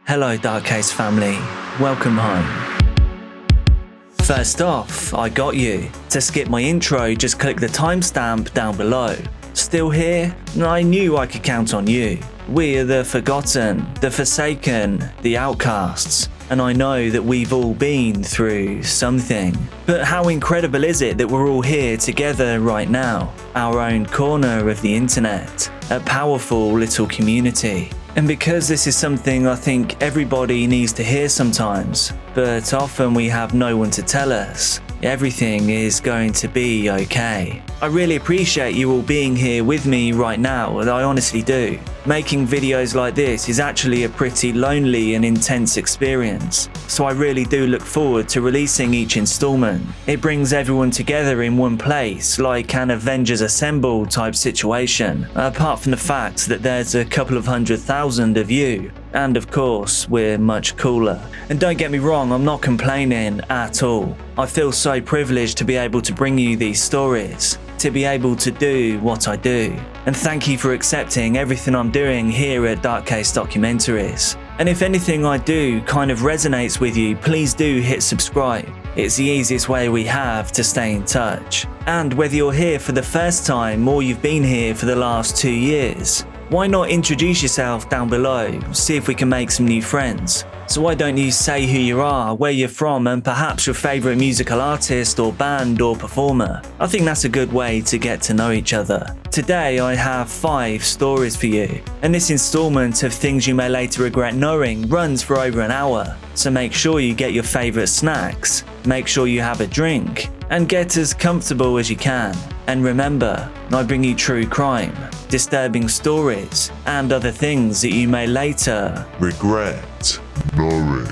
Hello Dark Case family, welcome home. First off, I got you. To skip my intro, just click the timestamp down below. Still here? I knew I could count on you. We are the forgotten, the forsaken, the outcasts. And I know that we've all been through something. But how incredible is it that we're all here together right now? Our own corner of the internet. A powerful little community. And because this is something I think everybody needs to hear sometimes, but often we have no one to tell us, everything is going to be okay. I really appreciate you all being here with me right now, and I honestly do. Making videos like this is actually a pretty lonely and intense experience, so I really do look forward to releasing each installment. It brings everyone together in one place, like an Avengers Assemble type situation, apart from the fact that there's a couple of 100,000 of you. And of course, we're much cooler. And don't get me wrong, I'm not complaining at all. I feel so privileged to be able to bring you these stories, to be able to do what I do. And thank you for accepting everything I'm doing here at Case Documentaries. And if anything I do kind of resonates with you, please do hit subscribe. It's the easiest way we have to stay in touch. And whether you're here for the first time or you've been here for the last 2 years, why not introduce yourself down below, see if we can make some new friends. So why don't you say who you are, where you're from, and perhaps your favourite musical artist or band or performer. I think that's a good way to get to know each other. Today I have 5 stories for you, and this installment of things you may later regret knowing runs for over an hour. So make sure you get your favourite snacks, make sure you have a drink, and get as comfortable as you can. And remember, I bring you true crime, disturbing stories, and other things that you may later regret knowing.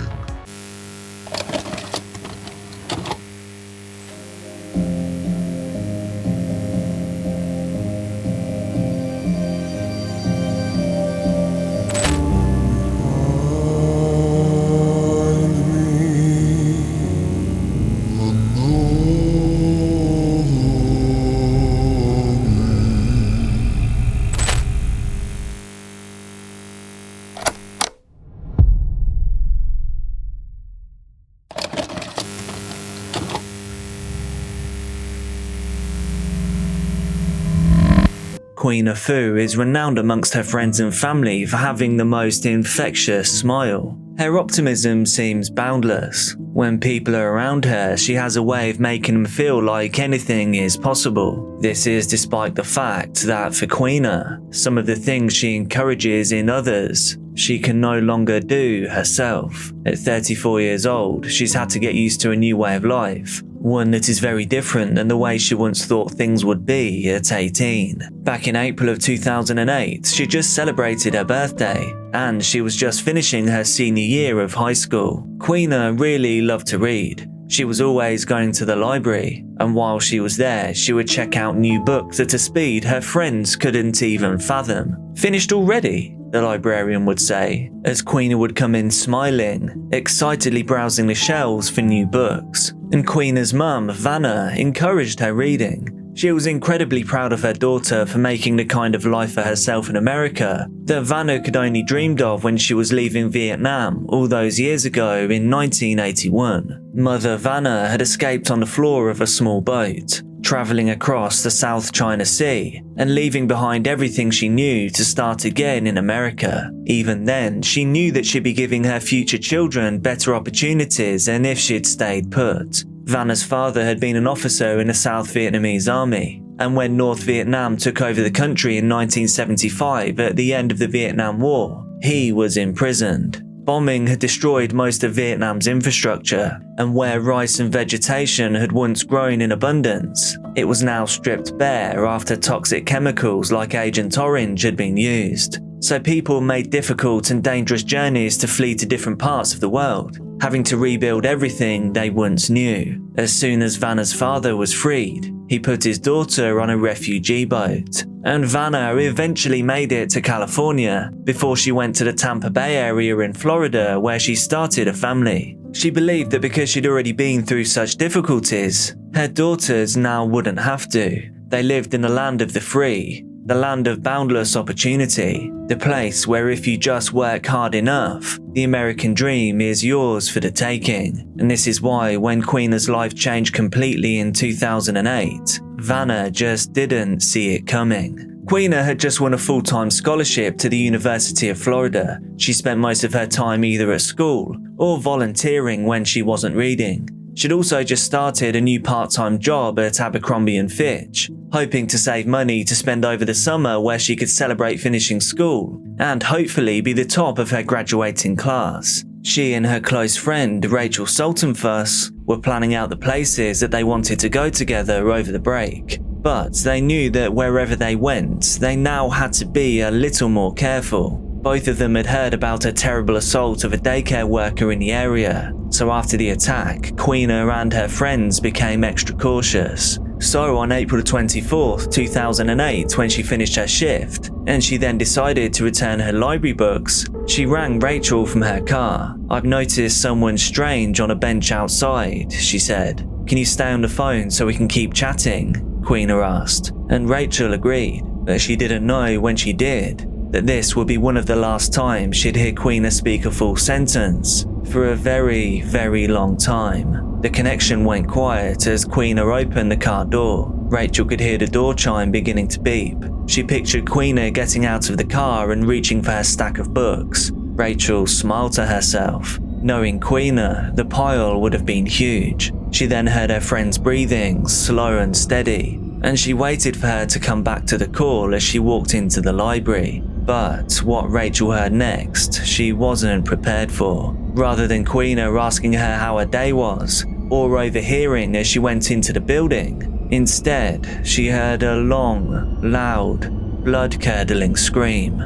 Queen Afu is renowned amongst her friends and family for having the most infectious smile. Her optimism seems boundless. When people are around her, she has a way of making them feel like anything is possible. This is despite the fact that for Queena, some of the things she encourages in others, she can no longer do herself. At 34 years old, she's had to get used to a new way of life. One that is very different than the way she once thought things would be at 18. Back in April of 2008, she just celebrated her birthday, and she was just finishing her senior year of high school. Queena really loved to read. She was always going to the library, and while she was there, she would check out new books at a speed her friends couldn't even fathom. "Finished already?" the librarian would say, as Queena would come in smiling, excitedly browsing the shelves for new books. And Queena's mum, Vanna, encouraged her reading. She was incredibly proud of her daughter for making the kind of life for herself in America that Vanna could only dreamed of when she was leaving Vietnam all those years ago in 1981. Mother Vanna had escaped on the floor of a small boat, travelling across the South China Sea and leaving behind everything she knew to start again in America. Even then, she knew that she'd be giving her future children better opportunities than if she'd stayed put. Vanna's father had been an officer in the South Vietnamese army, and when North Vietnam took over the country in 1975 at the end of the Vietnam War, he was imprisoned. Bombing had destroyed most of Vietnam's infrastructure, and where rice and vegetation had once grown in abundance, it was now stripped bare after toxic chemicals like Agent Orange had been used. So people made difficult and dangerous journeys to flee to different parts of the world, having to rebuild everything they once knew. As soon as Vanna's father was freed, he put his daughter on a refugee boat, and Vanna eventually made it to California before she went to the Tampa Bay area in Florida, where she started a family. She believed that because she'd already been through such difficulties, her daughters now wouldn't have to. They lived in the land of the free, the land of boundless opportunity, the place where if you just work hard enough, the American dream is yours for the taking. And this is why when Queena's life changed completely in 2008, Vanna just didn't see it coming. Queena had just won a full-time scholarship to the University of Florida. She spent most of her time either at school or volunteering when she wasn't reading. She'd also just started a new part-time job at Abercrombie & Fitch, hoping to save money to spend over the summer where she could celebrate finishing school and hopefully be the top of her graduating class. She and her close friend Rachel Saltonfuss were planning out the places that they wanted to go together over the break. But they knew that wherever they went, they now had to be a little more careful. Both of them had heard about a terrible assault of a daycare worker in the area, so after the attack, Queena and her friends became extra cautious. So on April 24th, 2008, when she finished her shift, and she then decided to return her library books, she rang Rachel from her car. "I've noticed someone strange on a bench outside," she said. "Can you stay on the phone so we can keep chatting?" Queena asked, and Rachel agreed, but she didn't know when she did that this would be one of the last times she'd hear Queena speak a full sentence for a very, very long time. The connection went quiet as Queena opened the car door. Rachel could hear the door chime beginning to beep. She pictured Queena getting out of the car and reaching for her stack of books. Rachel smiled to herself. Knowing Queena, the pile would have been huge. She then heard her friend's breathing, slow and steady, and she waited for her to come back to the call as she walked into the library. But what Rachel heard next, she wasn't prepared for. Rather than Queena asking her how her day was, or overhearing as she went into the building, instead, she heard a long, loud, blood-curdling scream.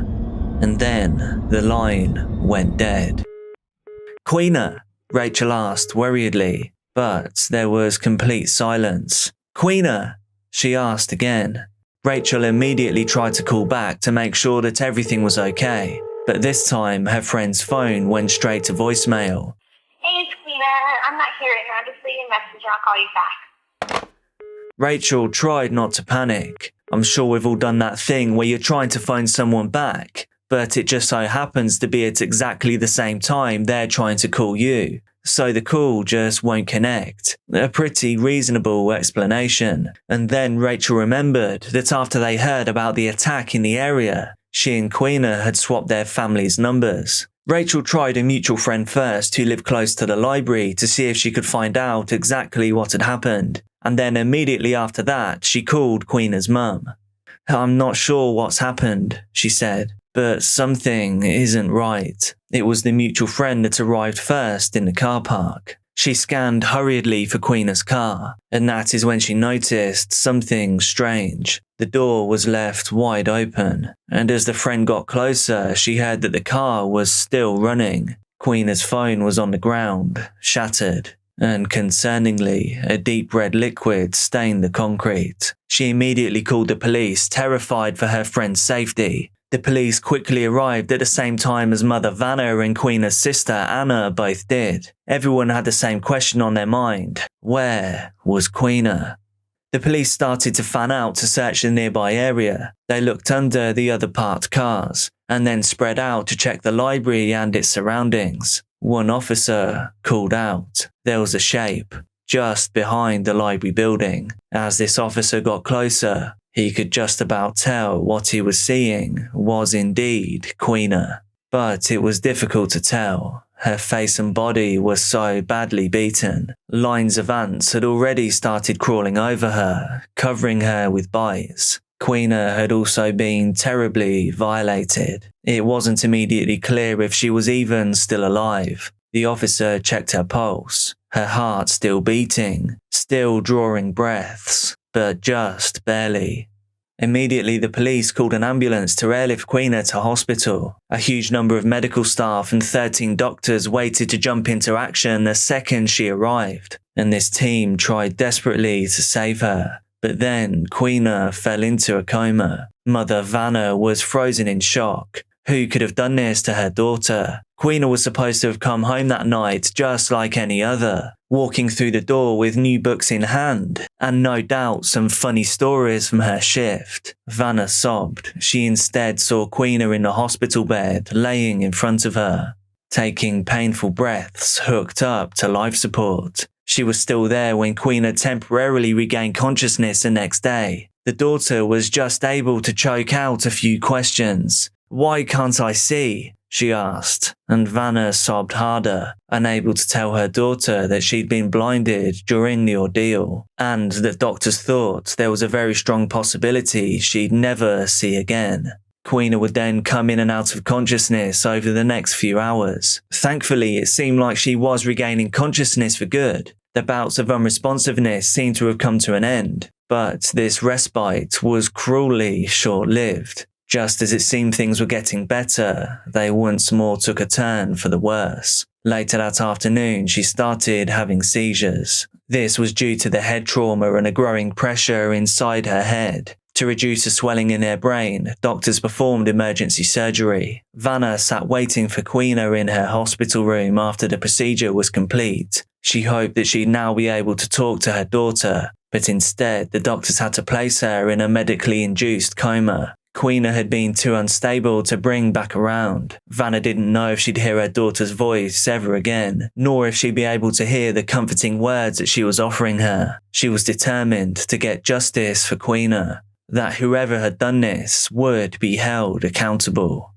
And then the line went dead. "Queena?" Rachel asked worriedly, but there was complete silence. "Queena?" she asked again. Rachel immediately tried to call back to make sure that everything was okay, but this time her friend's phone went straight to voicemail. "Hey, it's Queena. I'm not here right now. Just leave a message and I'll call you back." Rachel tried not to panic. I'm sure we've all done that thing where you're trying to phone someone back, but it just so happens to be at exactly the same time they're trying to call you. So the call just won't connect. A pretty reasonable explanation. And then Rachel remembered that after they heard about the attack in the area, she and Queena had swapped their families' numbers. Rachel tried a mutual friend first who lived close to the library to see if she could find out exactly what had happened. And then immediately after that, she called Queena's mum. "I'm not sure what's happened," she said, "but something isn't right." It was the mutual friend that arrived first in the car park. She scanned hurriedly for Queena's car, and that is when she noticed something strange. The door was left wide open, and as the friend got closer, she heard that the car was still running. Queena's phone was on the ground, shattered, and concerningly, a deep red liquid stained the concrete. She immediately called the police, terrified for her friend's safety. The police quickly arrived at the same time as Mother Vanna and Queena's sister Anna both did. Everyone had the same question on their mind. Where was Queena? The police started to fan out to search the nearby area. They looked under the other parked cars, and then spread out to check the library and its surroundings. One officer called out. There was a shape just behind the library building. As this officer got closer, he could just about tell what he was seeing was indeed Queena. But it was difficult to tell. Her face and body were so badly beaten. Lines of ants had already started crawling over her, covering her with bites. Queena had also been terribly violated. It wasn't immediately clear if she was even still alive. The officer checked her pulse, her heart still beating, still drawing breaths, but just barely. Immediately, the police called an ambulance to airlift Queena to hospital. A huge number of medical staff and 13 doctors waited to jump into action the second she arrived, and this team tried desperately to save her. But then Queena fell into a coma. Mother Vanna was frozen in shock. Who could have done this to her daughter? Queena was supposed to have come home that night just like any other, walking through the door with new books in hand, and no doubt some funny stories from her shift. Vanna sobbed. She instead saw Queena in the hospital bed, laying in front of her, taking painful breaths, hooked up to life support. She was still there when Queena temporarily regained consciousness the next day. The daughter was just able to choke out a few questions. "Why can't I see?" she asked, and Vanna sobbed harder, unable to tell her daughter that she'd been blinded during the ordeal, and that doctors thought there was a very strong possibility she'd never see again. Queena would then come in and out of consciousness over the next few hours. Thankfully, it seemed like she was regaining consciousness for good. The bouts of unresponsiveness seemed to have come to an end, but this respite was cruelly short-lived. Just as it seemed things were getting better, they once more took a turn for the worse. Later that afternoon, she started having seizures. This was due to the head trauma and a growing pressure inside her head. To reduce the swelling in her brain, doctors performed emergency surgery. Vanna sat waiting for Queena in her hospital room after the procedure was complete. She hoped that she'd now be able to talk to her daughter, but instead the doctors had to place her in a medically induced coma. Queena had been too unstable to bring back around. Vanna didn't know if she'd hear her daughter's voice ever again, nor if she'd be able to hear the comforting words that she was offering her. She was determined to get justice for Queena, that whoever had done this would be held accountable.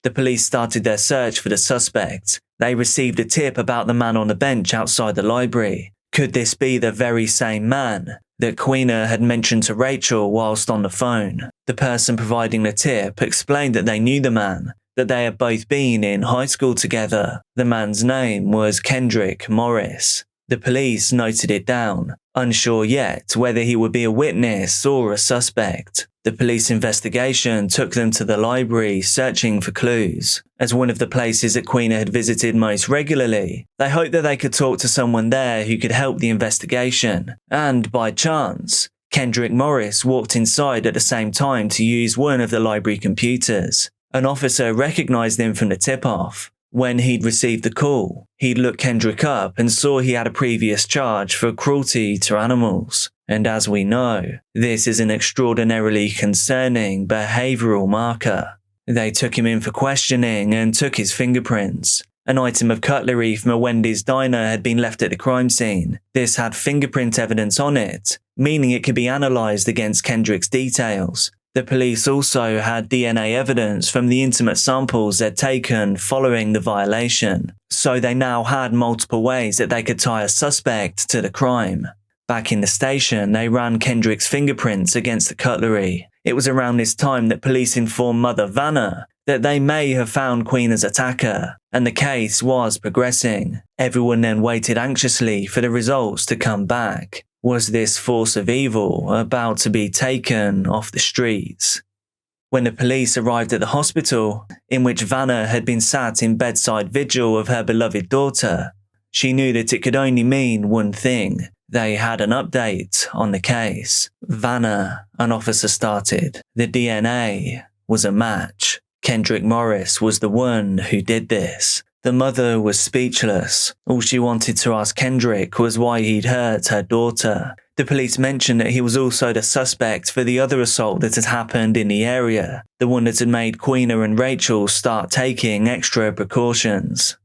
The police started their search for the suspect. They received a tip about the man on the bench outside the library. Could this be the very same man that Queena had mentioned to Rachel whilst on the phone? The person providing the tip explained that they knew the man, that they had both been in high school together. The man's name was Kendrick Morris. The police noted it down, unsure yet whether he would be a witness or a suspect. The police investigation took them to the library, searching for clues. As one of the places that Queena had visited most regularly, they hoped that they could talk to someone there who could help the investigation. And by chance, Kendrick Morris walked inside at the same time to use one of the library computers. An officer recognized him from the tip-off. When he'd received the call, he'd looked Kendrick up and saw he had a previous charge for cruelty to animals. And as we know, this is an extraordinarily concerning behavioural marker. They took him in for questioning and took his fingerprints. An item of cutlery from a Wendy's diner had been left at the crime scene. This had fingerprint evidence on it, meaning it could be analysed against Kendrick's details. The police also had DNA evidence from the intimate samples they'd taken following the violation, so they now had multiple ways that they could tie a suspect to the crime. Back in the station, they ran Kendrick's fingerprints against the cutlery. It was around this time that police informed Mother Vanna that they may have found Queena's attacker, and the case was progressing. Everyone then waited anxiously for the results to come back. Was this force of evil about to be taken off the streets? When the police arrived at the hospital, in which Vanna had been sat in bedside vigil of her beloved daughter, she knew that it could only mean one thing. They had an update on the case. Vanna, an officer started. The DNA was a match. Kendrick Morris was the one who did this. The mother was speechless. All she wanted to ask Kendrick was why he'd hurt her daughter. The police mentioned that he was also the suspect for the other assault that had happened in the area, the one that had made Queena and Rachel start taking extra precautions.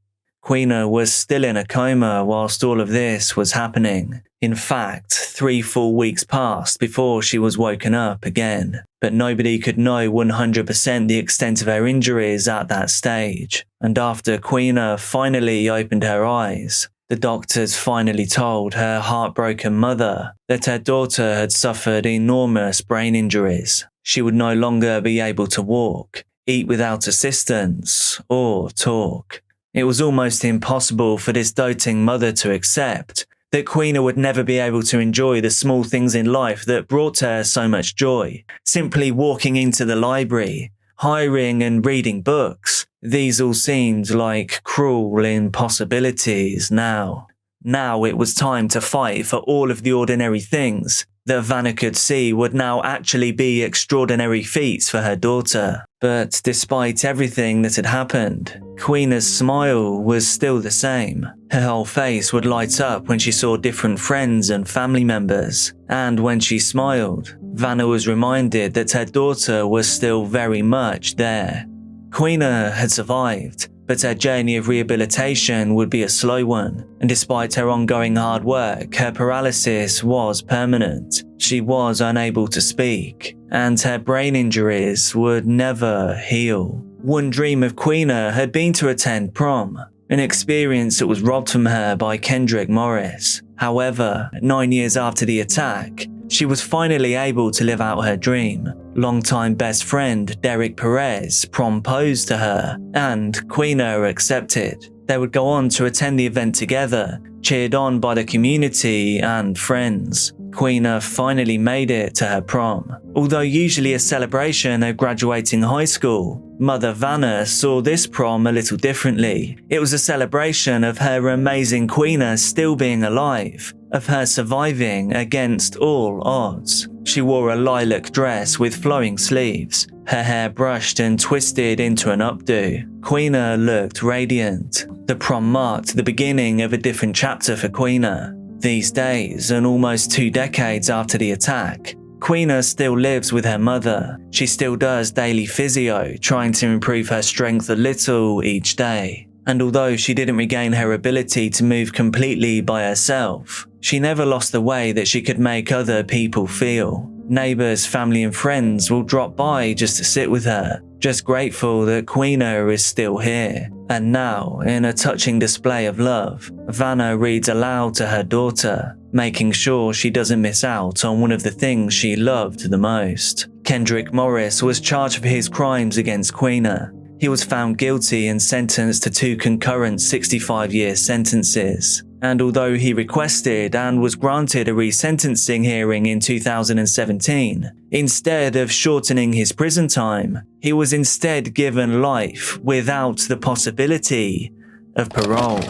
Queena was still in a coma whilst all of this was happening. In fact, 3 full weeks passed before she was woken up again, but nobody could know 100% the extent of her injuries at that stage. And after Queena finally opened her eyes, the doctors finally told her heartbroken mother that her daughter had suffered enormous brain injuries. She would no longer be able to walk, eat without assistance, or talk. It was almost impossible for this doting mother to accept that Queena would never be able to enjoy the small things in life that brought her so much joy. Simply walking into the library, hiring and reading books. These all seemed like cruel impossibilities now. Now it was time to fight for all of the ordinary things that Vanna could see would now actually be extraordinary feats for her daughter. But despite everything that had happened, Queena's smile was still the same. Her whole face would light up when she saw different friends and family members, and when she smiled, Vanna was reminded that her daughter was still very much there. Queena had survived, but her journey of rehabilitation would be a slow one, and despite her ongoing hard work, her paralysis was permanent. She was unable to speak, and her brain injuries would never heal. One dream of Queena had been to attend prom, an experience that was robbed from her by Kendrick Morris. However, 9 years after the attack, she was finally able to live out her dream. Longtime best friend Derek Perez proposed to her, and Queena accepted. They would go on to attend the event together, cheered on by the community and friends. Queena finally made it to her prom. Although usually a celebration of graduating high school, Mother Vanna saw this prom a little differently. It was a celebration of her amazing Queena still being alive, of her surviving against all odds. She wore a lilac dress with flowing sleeves, her hair brushed and twisted into an updo. Queena looked radiant. The prom marked the beginning of a different chapter for Queena. These days, and almost 2 decades after the attack, Queena still lives with her mother. She still does daily physio, trying to improve her strength a little each day. And although she didn't regain her ability to move completely by herself, she never lost the way that she could make other people feel. Neighbours, family and friends will drop by just to sit with her, just grateful that Queena is still here. And now, in a touching display of love, Vanna reads aloud to her daughter, making sure she doesn't miss out on one of the things she loved the most. Kendrick Morris was charged for his crimes against Queena. He was found guilty and sentenced to 2 concurrent 65-year sentences. And although he requested and was granted a resentencing hearing in 2017, instead of shortening his prison time, he was instead given life without the possibility of parole.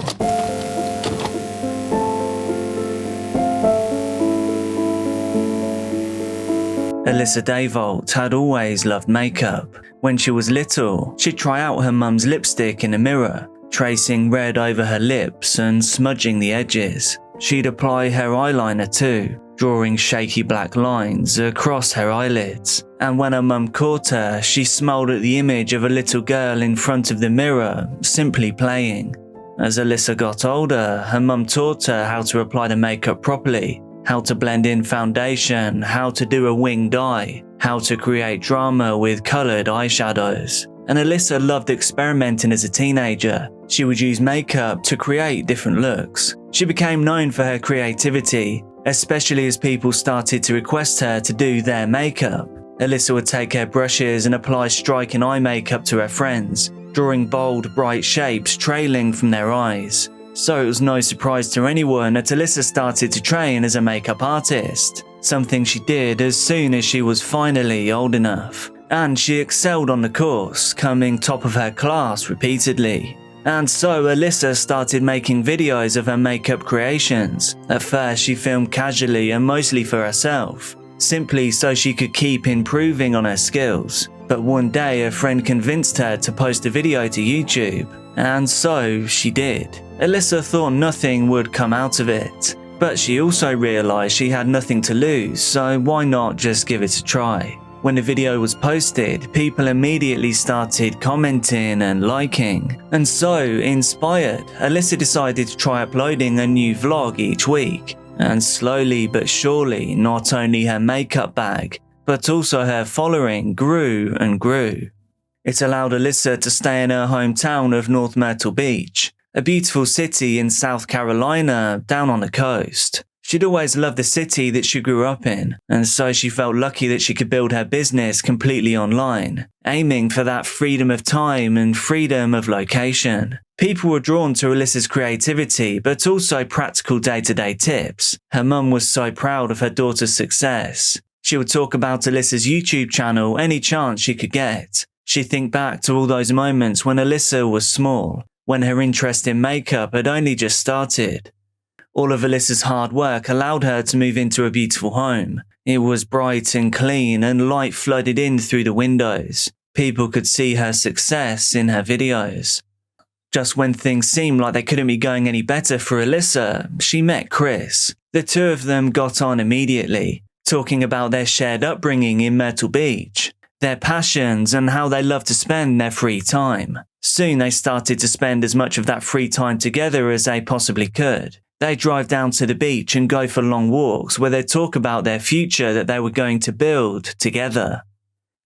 Alyssa Dayvolt had always loved makeup. When she was little, she'd try out her mum's lipstick in a mirror, tracing red over her lips and smudging the edges. She'd apply her eyeliner too, drawing shaky black lines across her eyelids. And when her mum caught her, she smiled at the image of a little girl in front of the mirror, simply playing. As Alyssa got older, her mum taught her how to apply the makeup properly, how to blend in foundation, how to do a winged eye, how to create drama with coloured eyeshadows. And Alyssa loved experimenting as a teenager. She would use makeup to create different looks. She became known for her creativity, especially as people started to request her to do their makeup. Alyssa would take her brushes and apply striking eye makeup to her friends, drawing bold, bright shapes trailing from their eyes. So it was no surprise to anyone that Alyssa started to train as a makeup artist, something she did as soon as she was finally old enough. And she excelled on the course, coming top of her class repeatedly. And so Alyssa started making videos of her makeup creations. At first she filmed casually and mostly for herself, simply so she could keep improving on her skills. But one day a friend convinced her to post a video to YouTube, and so she did. Alyssa thought nothing would come out of it, but she also realised she had nothing to lose, so why not just give it a try? When the video was posted, people immediately started commenting and liking. And so, inspired, Alyssa decided to try uploading a new vlog each week. And slowly but surely, not only her makeup bag, but also her following grew and grew. It allowed Alyssa to stay in her hometown of North Myrtle Beach, a beautiful city in South Carolina down on the coast. She'd always loved the city that she grew up in, and so she felt lucky that she could build her business completely online, aiming for that freedom of time and freedom of location. People were drawn to Alyssa's creativity, but also practical day-to-day tips. Her mum was so proud of her daughter's success. She would talk about Alyssa's YouTube channel any chance she could get. She'd think back to all those moments when Alyssa was small, when her interest in makeup had only just started. All of Alyssa's hard work allowed her to move into a beautiful home. It was bright and clean, and light flooded in through the windows. People could see her success in her videos. Just when things seemed like they couldn't be going any better for Alyssa, she met Chris. The two of them got on immediately, talking about their shared upbringing in Myrtle Beach, their passions and how they love to spend their free time. Soon they started to spend as much of that free time together as they possibly could. They'd drive down to the beach and go for long walks where they'd talk about their future that they were going to build together.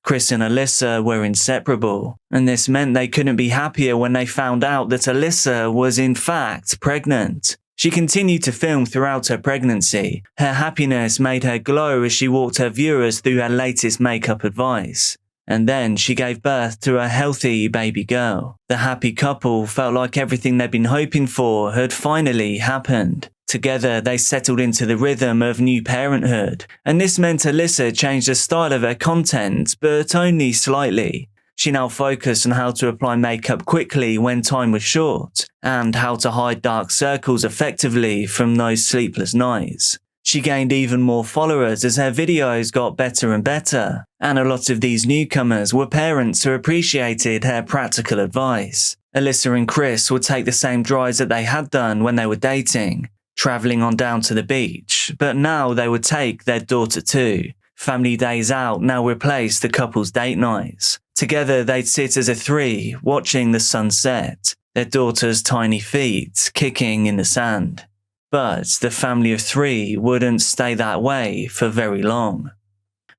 Chris and Alyssa were inseparable, and this meant they couldn't be happier when they found out that Alyssa was in fact pregnant. She continued to film throughout her pregnancy. Her happiness made her glow as she walked her viewers through her latest makeup advice. And then she gave birth to a healthy baby girl. The happy couple felt like everything they'd been hoping for had finally happened. Together, they settled into the rhythm of new parenthood, and this meant Alyssa changed the style of her content, but only slightly. She now focused on how to apply makeup quickly when time was short, and how to hide dark circles effectively from those sleepless nights. She gained even more followers as her videos got better and better, and a lot of these newcomers were parents who appreciated her practical advice. Alyssa and Chris would take the same drives that they had done when they were dating, travelling on down to the beach, but now they would take their daughter too. Family days out now replaced the couple's date nights. Together they'd sit as a three, watching the sunset, their daughter's tiny feet kicking in the sand. But the family of three wouldn't stay that way for very long.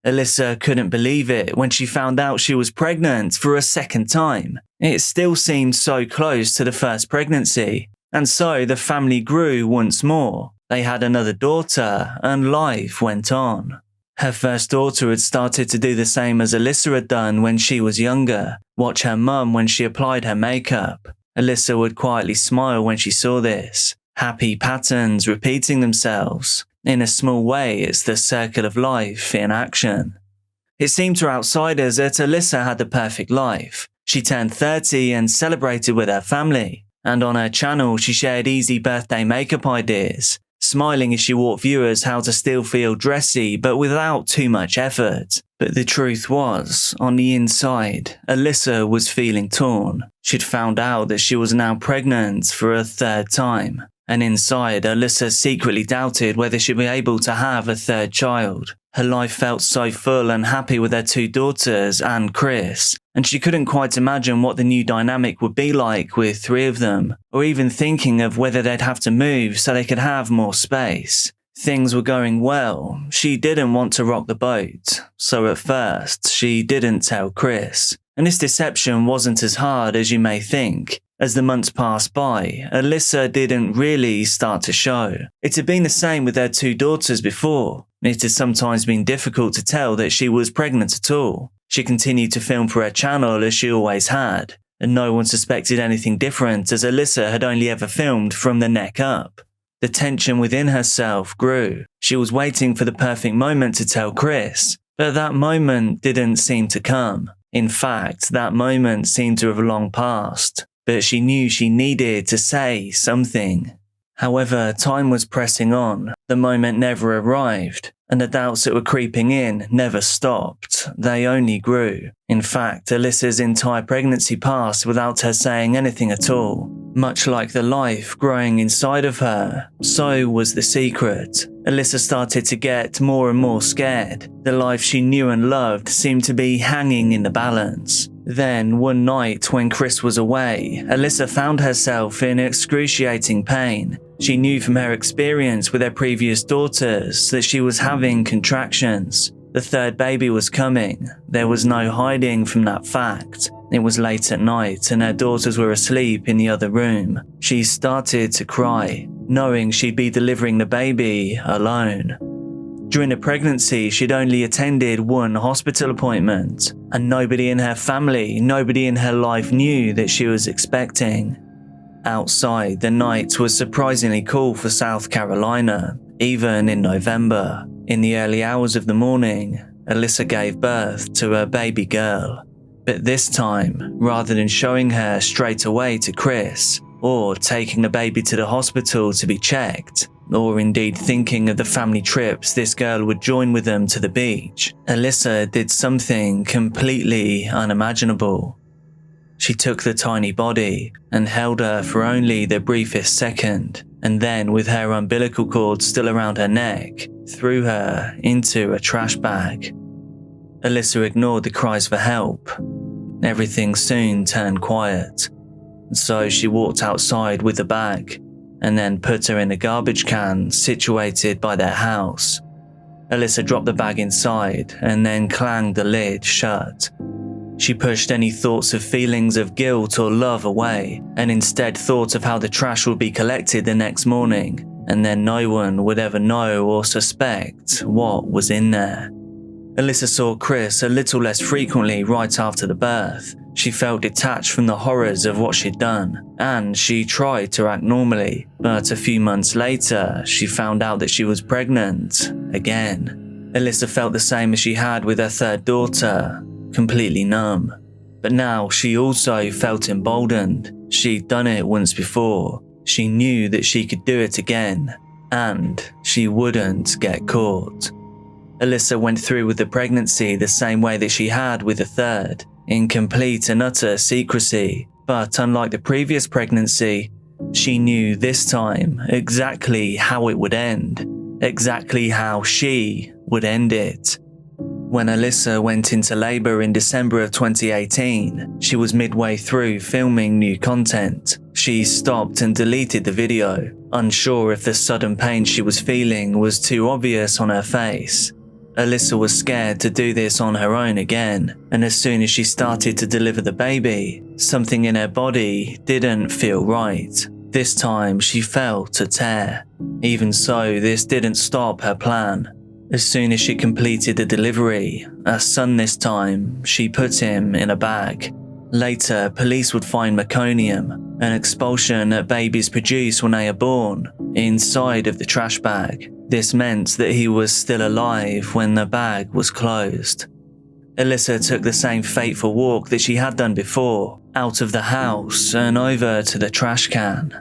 Alyssa couldn't believe it when she found out she was pregnant for a second time. It still seemed so close to the first pregnancy, and so the family grew once more. They had another daughter, and life went on. Her first daughter had started to do the same as Alyssa had done when she was younger, watch her mum when she applied her makeup. Alyssa would quietly smile when she saw this. Happy patterns repeating themselves. In a small way, it's the circle of life in action. It seemed to outsiders that Alyssa had the perfect life. She turned 30 and celebrated with her family. And on her channel, she shared easy birthday makeup ideas, smiling as she taught viewers how to still feel dressy but without too much effort. But the truth was, on the inside, Alyssa was feeling torn. She'd found out that she was now pregnant for a third time. And inside, Alyssa secretly doubted whether she'd be able to have a third child. Her life felt so full and happy with her two daughters and Chris, and she couldn't quite imagine what the new dynamic would be like with three of them, or even thinking of whether they'd have to move so they could have more space. Things were going well. She didn't want to rock the boat, so at first, she didn't tell Chris. And this deception wasn't as hard as you may think. As the months passed by, Alyssa didn't really start to show. It had been the same with her two daughters before. It had sometimes been difficult to tell that she was pregnant at all. She continued to film for her channel as she always had, and no one suspected anything different as Alyssa had only ever filmed from the neck up. The tension within herself grew. She was waiting for the perfect moment to tell Chris, but that moment didn't seem to come. In fact, that moment seemed to have long passed. But she knew she needed to say something. However, time was pressing on. The moment never arrived, and the doubts that were creeping in never stopped. They only grew. In fact, Alyssa's entire pregnancy passed without her saying anything at all. Much like the life growing inside of her, so was the secret. Alyssa started to get more and more scared. The life she knew and loved seemed to be hanging in the balance. Then, one night when Chris was away, Alyssa found herself in excruciating pain. She knew from her experience with her previous daughters that she was having contractions. The third baby was coming. There was no hiding from that fact. It was late at night and her daughters were asleep in the other room. She started to cry, knowing she'd be delivering the baby alone. During the pregnancy, she'd only attended one hospital appointment, and nobody in her family, nobody in her life knew that she was expecting. Outside, the night was surprisingly cool for South Carolina, even in November. In the early hours of the morning, Alyssa gave birth to a baby girl. But this time, rather than showing her straight away to Chris, or taking the baby to the hospital to be checked, or indeed thinking of the family trips this girl would join with them to the beach, Alyssa did something completely unimaginable. She took the tiny body and held her for only the briefest second, and then, with her umbilical cord still around her neck, threw her into a trash bag. Alyssa ignored the cries for help. Everything soon turned quiet, so she walked outside with the bag and then put her in a garbage can situated by their house. Alyssa dropped the bag inside and then clanged the lid shut. She pushed any thoughts of feelings of guilt or love away, and instead thought of how the trash would be collected the next morning, and then no one would ever know or suspect what was in there. Alyssa saw Chris a little less frequently right after the birth. She felt detached from the horrors of what she'd done, and she tried to act normally, but a few months later, she found out that she was pregnant again. Alyssa felt the same as she had with her third daughter, completely numb. But now she also felt emboldened. She'd done it once before. She knew that she could do it again, and she wouldn't get caught. Alyssa went through with the pregnancy the same way that she had with the third, in complete and utter secrecy. But unlike the previous pregnancy, she knew this time exactly how it would end, exactly how she would end it. When Alyssa went into labour in December of 2018, she was midway through filming new content. She stopped and deleted the video, unsure if the sudden pain she was feeling was too obvious on her face. Alyssa was scared to do this on her own again, and as soon as she started to deliver the baby, something in her body didn't feel right. This time she felt a tear. Even so, this didn't stop her plan. As soon as she completed the delivery, her son this time, she put him in a bag. Later, police would find meconium, an expulsion that babies produce when they are born, inside of the trash bag. This meant that he was still alive when the bag was closed. Alyssa took the same fateful walk that she had done before, out of the house and over to the trash can.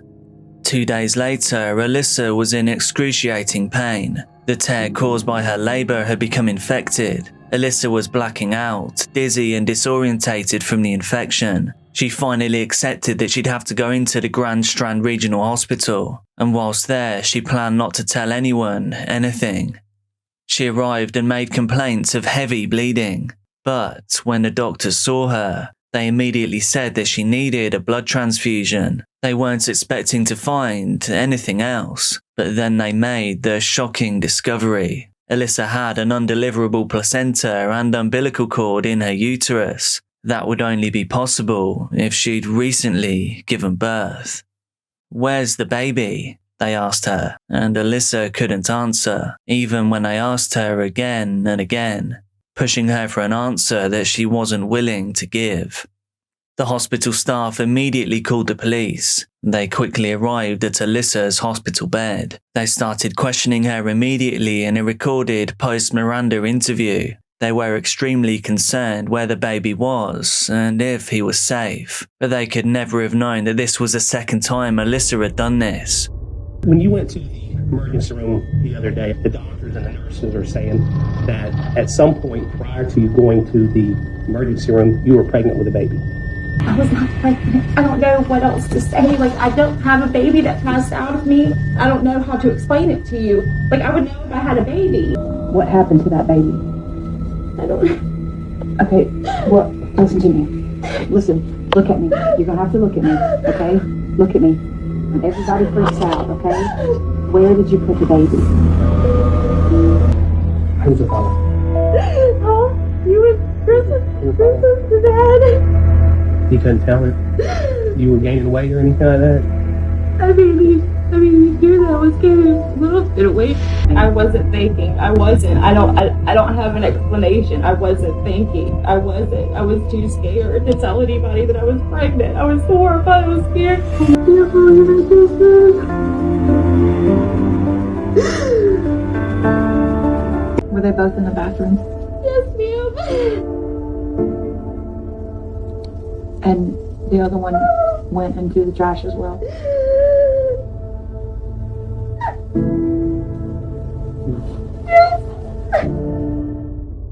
2 days later, Alyssa was in excruciating pain. The tear caused by her labour had become infected. Alyssa was blacking out, dizzy and disorientated from the infection. She finally accepted that she'd have to go into the Grand Strand Regional Hospital, and whilst there, she planned not to tell anyone anything. She arrived and made complaints of heavy bleeding, but when the doctors saw her, they immediately said that she needed a blood transfusion. They weren't expecting to find anything else, but then they made the shocking discovery. Alyssa had an undeliverable placenta and umbilical cord in her uterus. That would only be possible if she'd recently given birth. "Where's the baby?" they asked her, and Alyssa couldn't answer, even when they asked her again and again, pushing her for an answer that she wasn't willing to give. The hospital staff immediately called the police. They quickly arrived at Alyssa's hospital bed. They started questioning her immediately in a recorded post-Miranda interview. They were extremely concerned where the baby was and if he was safe, but they could never have known that this was the second time Alyssa had done this. When you went to the emergency room the other day, the doctors and the nurses are saying that at some point prior to you going to the emergency room, you were pregnant with a baby. I was not pregnant. I don't know what else to say. Like, I don't have a baby that passed out of me. I don't know how to explain it to you. Like, I would know if I had a baby. What happened to that baby? I don't know. Okay, well, listen to me. Listen, look at me. You're gonna have to look at me, okay? Look at me. And everybody freaks out, okay? Where did you put the baby? Who's the father? Oh, you was Chris's dad. You couldn't tell her you were gaining weight or anything like that? I mean, he knew that I was getting a little bit of weight. I wasn't thinking. I don't have an explanation. I wasn't thinking. I was too scared to tell anybody that I was pregnant. I was horrified. I was scared. I can't believe it just did. Were they both in the bathroom? Yes, ma'am. And the other one went into the trash as well?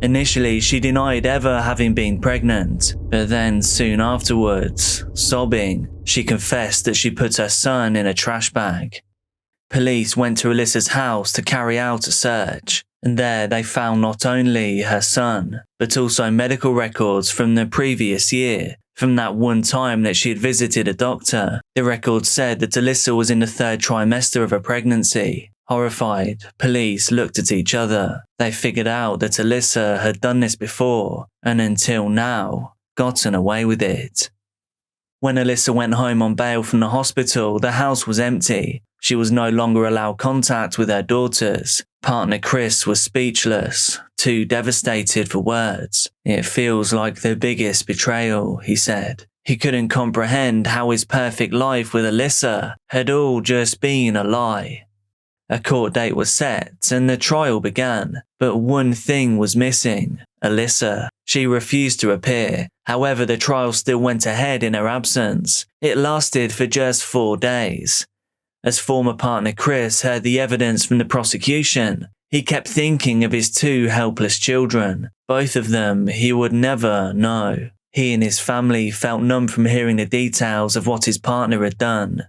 Initially, she denied ever having been pregnant, but then soon afterwards, sobbing, she confessed that she put her son in a trash bag. Police went to Alyssa's house to carry out a search, and there they found not only her son, but also medical records from the previous year, from that one time that she had visited a doctor. The records said that Alyssa was in the 3rd trimester of her pregnancy. Horrified, police looked at each other. They figured out that Alyssa had done this before, and until now, gotten away with it. When Alyssa went home on bail from the hospital, the house was empty. She was no longer allowed contact with her daughters. Partner Chris was speechless, too devastated for words. "It feels like the biggest betrayal," he said. He couldn't comprehend how his perfect life with Alyssa had all just been a lie. A court date was set and the trial began, but one thing was missing: Alyssa. She refused to appear. However, the trial still went ahead in her absence. It lasted for just 4 days. As former partner Chris heard the evidence from the prosecution, he kept thinking of his 2 helpless children. Both of them he would never know. He and his family felt numb from hearing the details of what his partner had done.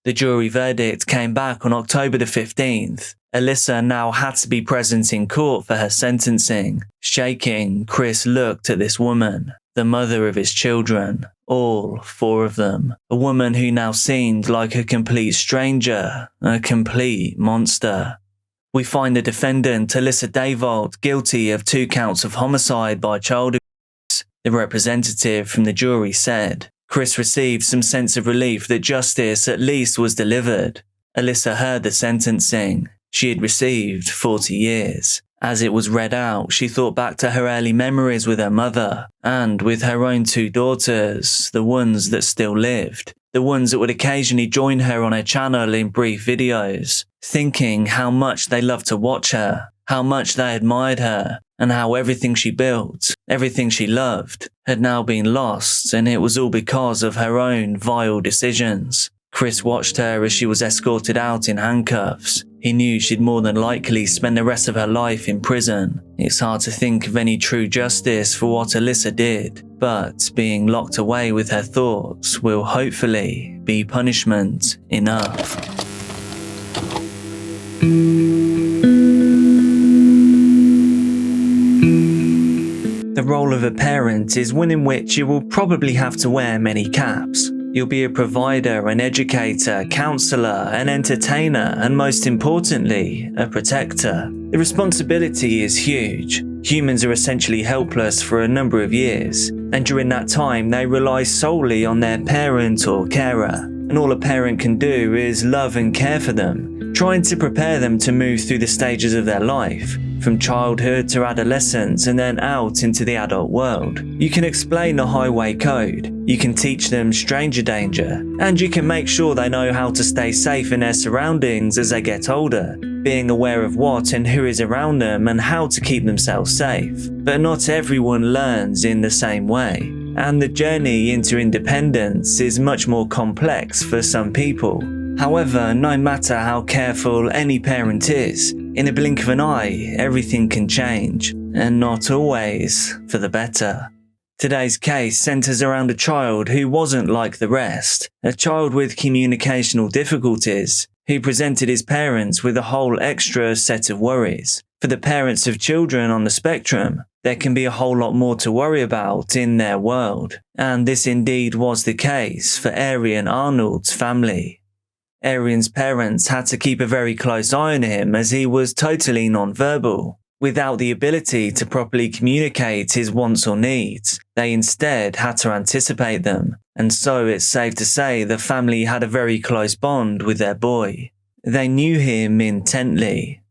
The jury verdict came back on October the 15th. Alyssa now had to be present in court for her sentencing. Shaking, Chris looked at this woman, the mother of his children, all 4 of them. A woman who now seemed like a complete stranger, a complete monster. We find the defendant, Alyssa Davold, guilty of 2 counts of homicide by child abuse. The representative from the jury said, Chris received some sense of relief that justice at least was delivered. Alyssa heard the sentencing. She had received 40 years. As it was read out, she thought back to her early memories with her mother, and with her own 2 daughters, the ones that still lived, the ones that would occasionally join her on her channel in brief videos, thinking how much they loved to watch her, how much they admired her, and how everything she built, everything she loved, had now been lost, and it was all because of her own vile decisions. Chris watched her as she was escorted out in handcuffs. He knew she'd more than likely spend the rest of her life in prison. It's hard to think of any true justice for what Alyssa did, but being locked away with her thoughts will hopefully be punishment enough. The role of a parent is one in which you will probably have to wear many caps. You'll be a provider, an educator, counsellor, an entertainer, and most importantly, a protector. The responsibility is huge. Humans are essentially helpless for a number of years, and during that time they rely solely on their parent or carer. And all a parent can do is love and care for them, trying to prepare them to move through the stages of their life, from childhood to adolescence and then out into the adult world. You can explain the highway code, you can teach them stranger danger, and you can make sure they know how to stay safe in their surroundings as they get older, being aware of what and who is around them and how to keep themselves safe. But not everyone learns in the same way, and the journey into independence is much more complex for some people. However, no matter how careful any parent is, in a blink of an eye, everything can change, and not always for the better. Today's case centers around a child who wasn't like the rest, a child with communicational difficulties, who presented his parents with a whole extra set of worries. For the parents of children on the spectrum, there can be a whole lot more to worry about in their world, and this indeed was the case for Arian Arnold's family. Arian's parents had to keep a very close eye on him as he was totally non-verbal. Without the ability to properly communicate his wants or needs, they instead had to anticipate them, and so it's safe to say the family had a very close bond with their boy. They knew him intently.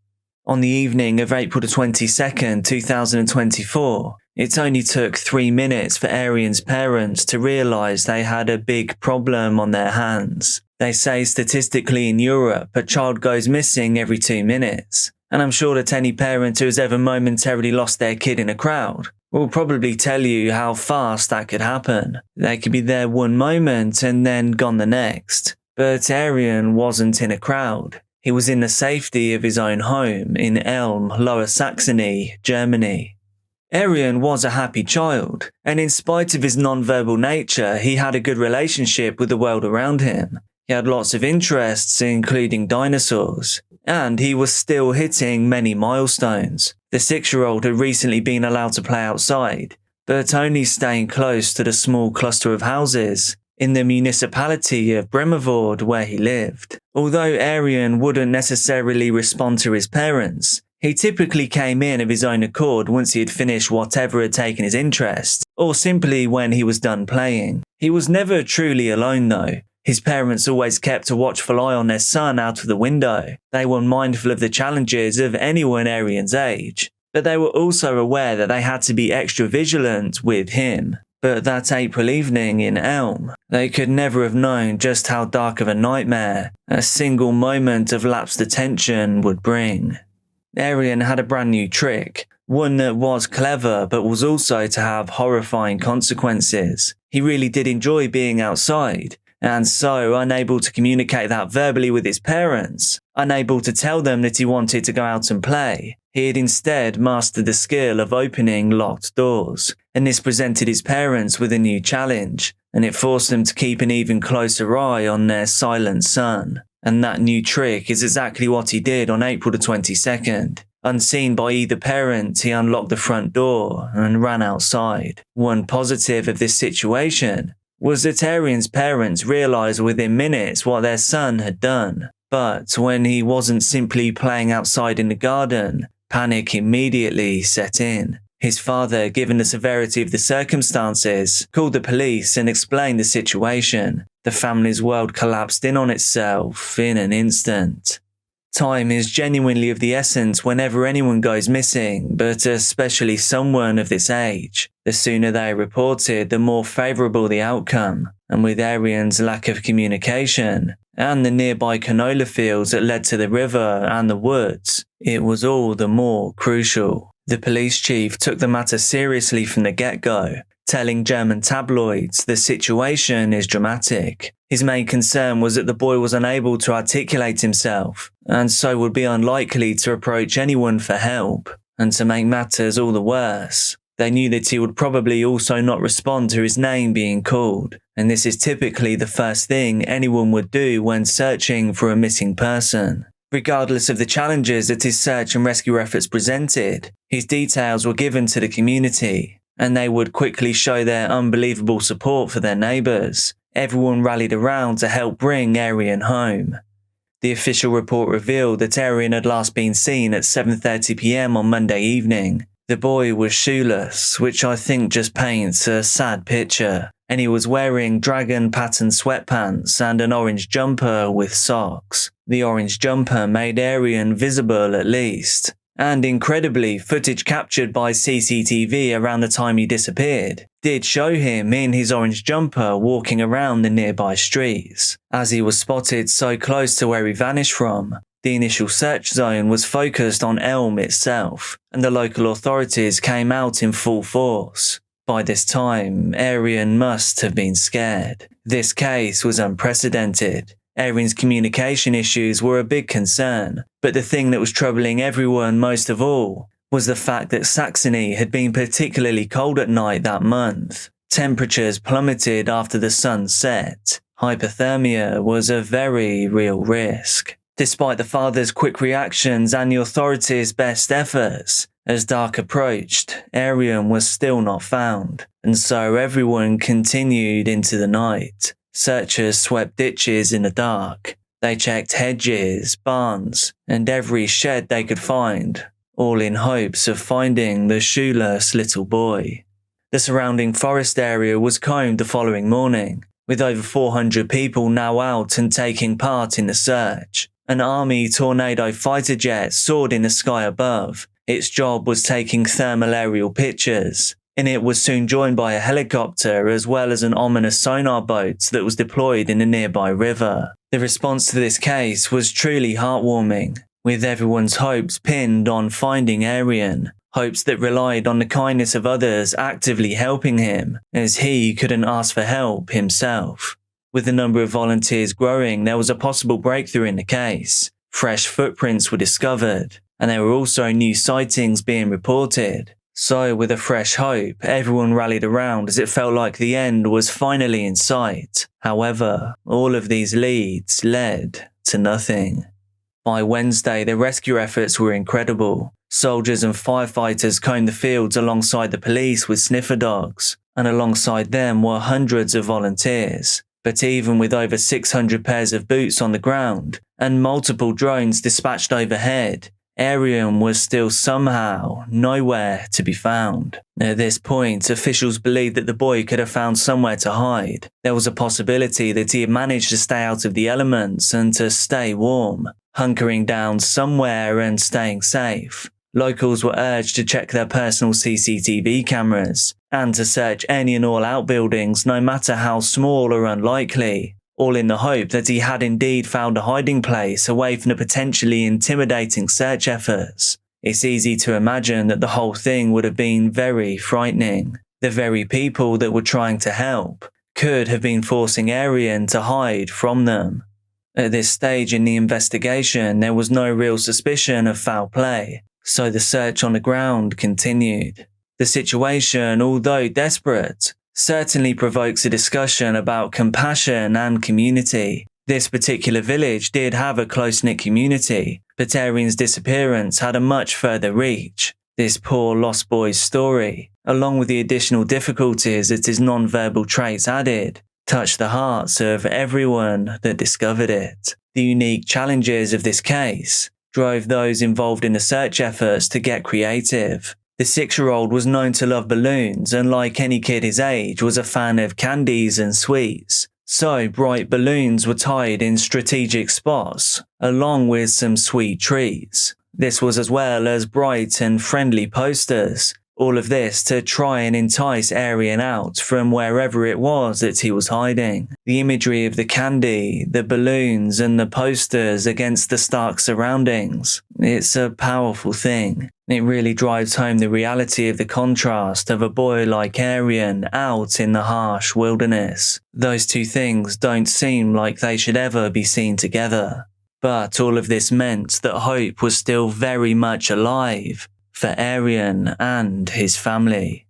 On the evening of April 22nd, 2024, it only took 3 minutes for Arian's parents to realise they had a big problem on their hands. They say statistically in Europe, a child goes missing every 2 minutes. And I'm sure that any parent who has ever momentarily lost their kid in a crowd will probably tell you how fast that could happen. They could be there one moment and then gone the next. But Arian wasn't in a crowd. He was in the safety of his own home in Elm, Lower Saxony, Germany. Arian was a happy child, and in spite of his non-verbal nature, he had a good relationship with the world around him. He had lots of interests, including dinosaurs, and he was still hitting many milestones. The 6-year-old had recently been allowed to play outside, but only staying close to the small cluster of houses in the municipality of Bremervoort where he lived. Although Arian wouldn't necessarily respond to his parents, he typically came in of his own accord once he had finished whatever had taken his interest, or simply when he was done playing. He was never truly alone though. His parents always kept a watchful eye on their son out of the window. They were mindful of the challenges of anyone Arian's age, but they were also aware that they had to be extra vigilant with him. But that April evening in Elm, they could never have known just how dark of a nightmare a single moment of lapsed attention would bring. Arian had a brand new trick, one that was clever but was also to have horrifying consequences. He really did enjoy being outside, and so, unable to communicate that verbally with his parents, unable to tell them that he wanted to go out and play, he had instead mastered the skill of opening locked doors, and this presented his parents with a new challenge, and it forced them to keep an even closer eye on their silent son. And that new trick is exactly what he did on April the 22nd. Unseen by either parent, he unlocked the front door and ran outside. One positive of this situation was that Arian's parents realized within minutes what their son had done. But when he wasn't simply playing outside in the garden, panic immediately set in. His father, given the severity of the circumstances, called the police and explained the situation. The family's world collapsed in on itself in an instant. Time is genuinely of the essence whenever anyone goes missing, but especially someone of this age. The sooner they are reported, the more favourable the outcome. And with Arian's lack of communication, and the nearby canola fields that led to the river and the woods, it was all the more crucial. The police chief took the matter seriously from the get-go, telling German tabloids the situation is dramatic. His main concern was that the boy was unable to articulate himself, and so would be unlikely to approach anyone for help. And to make matters all the worse, they knew that he would probably also not respond to his name being called, and this is typically the first thing anyone would do when searching for a missing person. Regardless of the challenges that his search and rescue efforts presented, his details were given to the community, and they would quickly show their unbelievable support for their neighbours. Everyone rallied around to help bring Arian home. The official report revealed that Arian had last been seen at 7:30 p.m. on Monday evening. The boy was shoeless, which I think just paints a sad picture, and he was wearing dragon-patterned sweatpants and an orange jumper with socks. The orange jumper made Arian visible at least, and incredibly, footage captured by CCTV around the time he disappeared did show him in his orange jumper walking around the nearby streets. As he was spotted so close to where he vanished from, the initial search zone was focused on Elm itself, and the local authorities came out in full force. By this time, Arian must have been scared. This case was unprecedented. Arian's communication issues were a big concern, but the thing that was troubling everyone most of all was the fact that Saxony had been particularly cold at night that month. Temperatures plummeted after the sun set. Hypothermia was a very real risk. Despite the father's quick reactions and the authorities' best efforts, as dark approached, Arian was still not found, and so everyone continued into the night. Searchers swept ditches in the dark. They checked hedges, barns, and every shed they could find, all in hopes of finding the shoeless little boy. The surrounding forest area was combed the following morning, with over 400 people now out and taking part in the search. An Army Tornado fighter jet soared in the sky above. Its job was taking thermal aerial pictures, and it was soon joined by a helicopter as well as an ominous sonar boat that was deployed in a nearby river. The response to this case was truly heartwarming, with everyone's hopes pinned on finding Arian, hopes that relied on the kindness of others actively helping him, as he couldn't ask for help himself. With the number of volunteers growing, there was a possible breakthrough in the case. Fresh footprints were discovered, and there were also new sightings being reported. So with a fresh hope, everyone rallied around as it felt like the end was finally in sight. However, all of these leads led to nothing. By Wednesday, the rescue efforts were incredible. Soldiers and firefighters combed the fields alongside the police with sniffer dogs, and alongside them were hundreds of volunteers. But even with over 600 pairs of boots on the ground and multiple drones dispatched overhead, Arian was still somehow nowhere to be found. At this point, officials believed that the boy could have found somewhere to hide. There was a possibility that he had managed to stay out of the elements and to stay warm, hunkering down somewhere and staying safe. Locals were urged to check their personal CCTV cameras and to search any and all outbuildings, no matter how small or unlikely, all in the hope that he had indeed found a hiding place away from the potentially intimidating search efforts. It's easy to imagine that the whole thing would have been very frightening. The very people that were trying to help could have been forcing Arian to hide from them. At this stage in the investigation, there was no real suspicion of foul play, so the search on the ground continued. The situation, although desperate, certainly provokes a discussion about compassion and community. This particular village did have a close-knit community, but Arian's disappearance had a much further reach. This poor lost boy's story, along with the additional difficulties that his non-verbal traits added, touched the hearts of everyone that discovered it. The unique challenges of this case drove those involved in the search efforts to get creative. The 6-year-old was known to love balloons and, like any kid his age, was a fan of candies and sweets. So bright balloons were tied in strategic spots, along with some sweet treats. This was as well as bright and friendly posters. All of this to try and entice Arian out from wherever it was that he was hiding. The imagery of the candy, the balloons and the posters against the stark surroundings. It's a powerful thing. It really drives home the reality of the contrast of a boy like Arian out in the harsh wilderness. Those two things don't seem like they should ever be seen together. But all of this meant that hope was still very much alive for Arian and his family.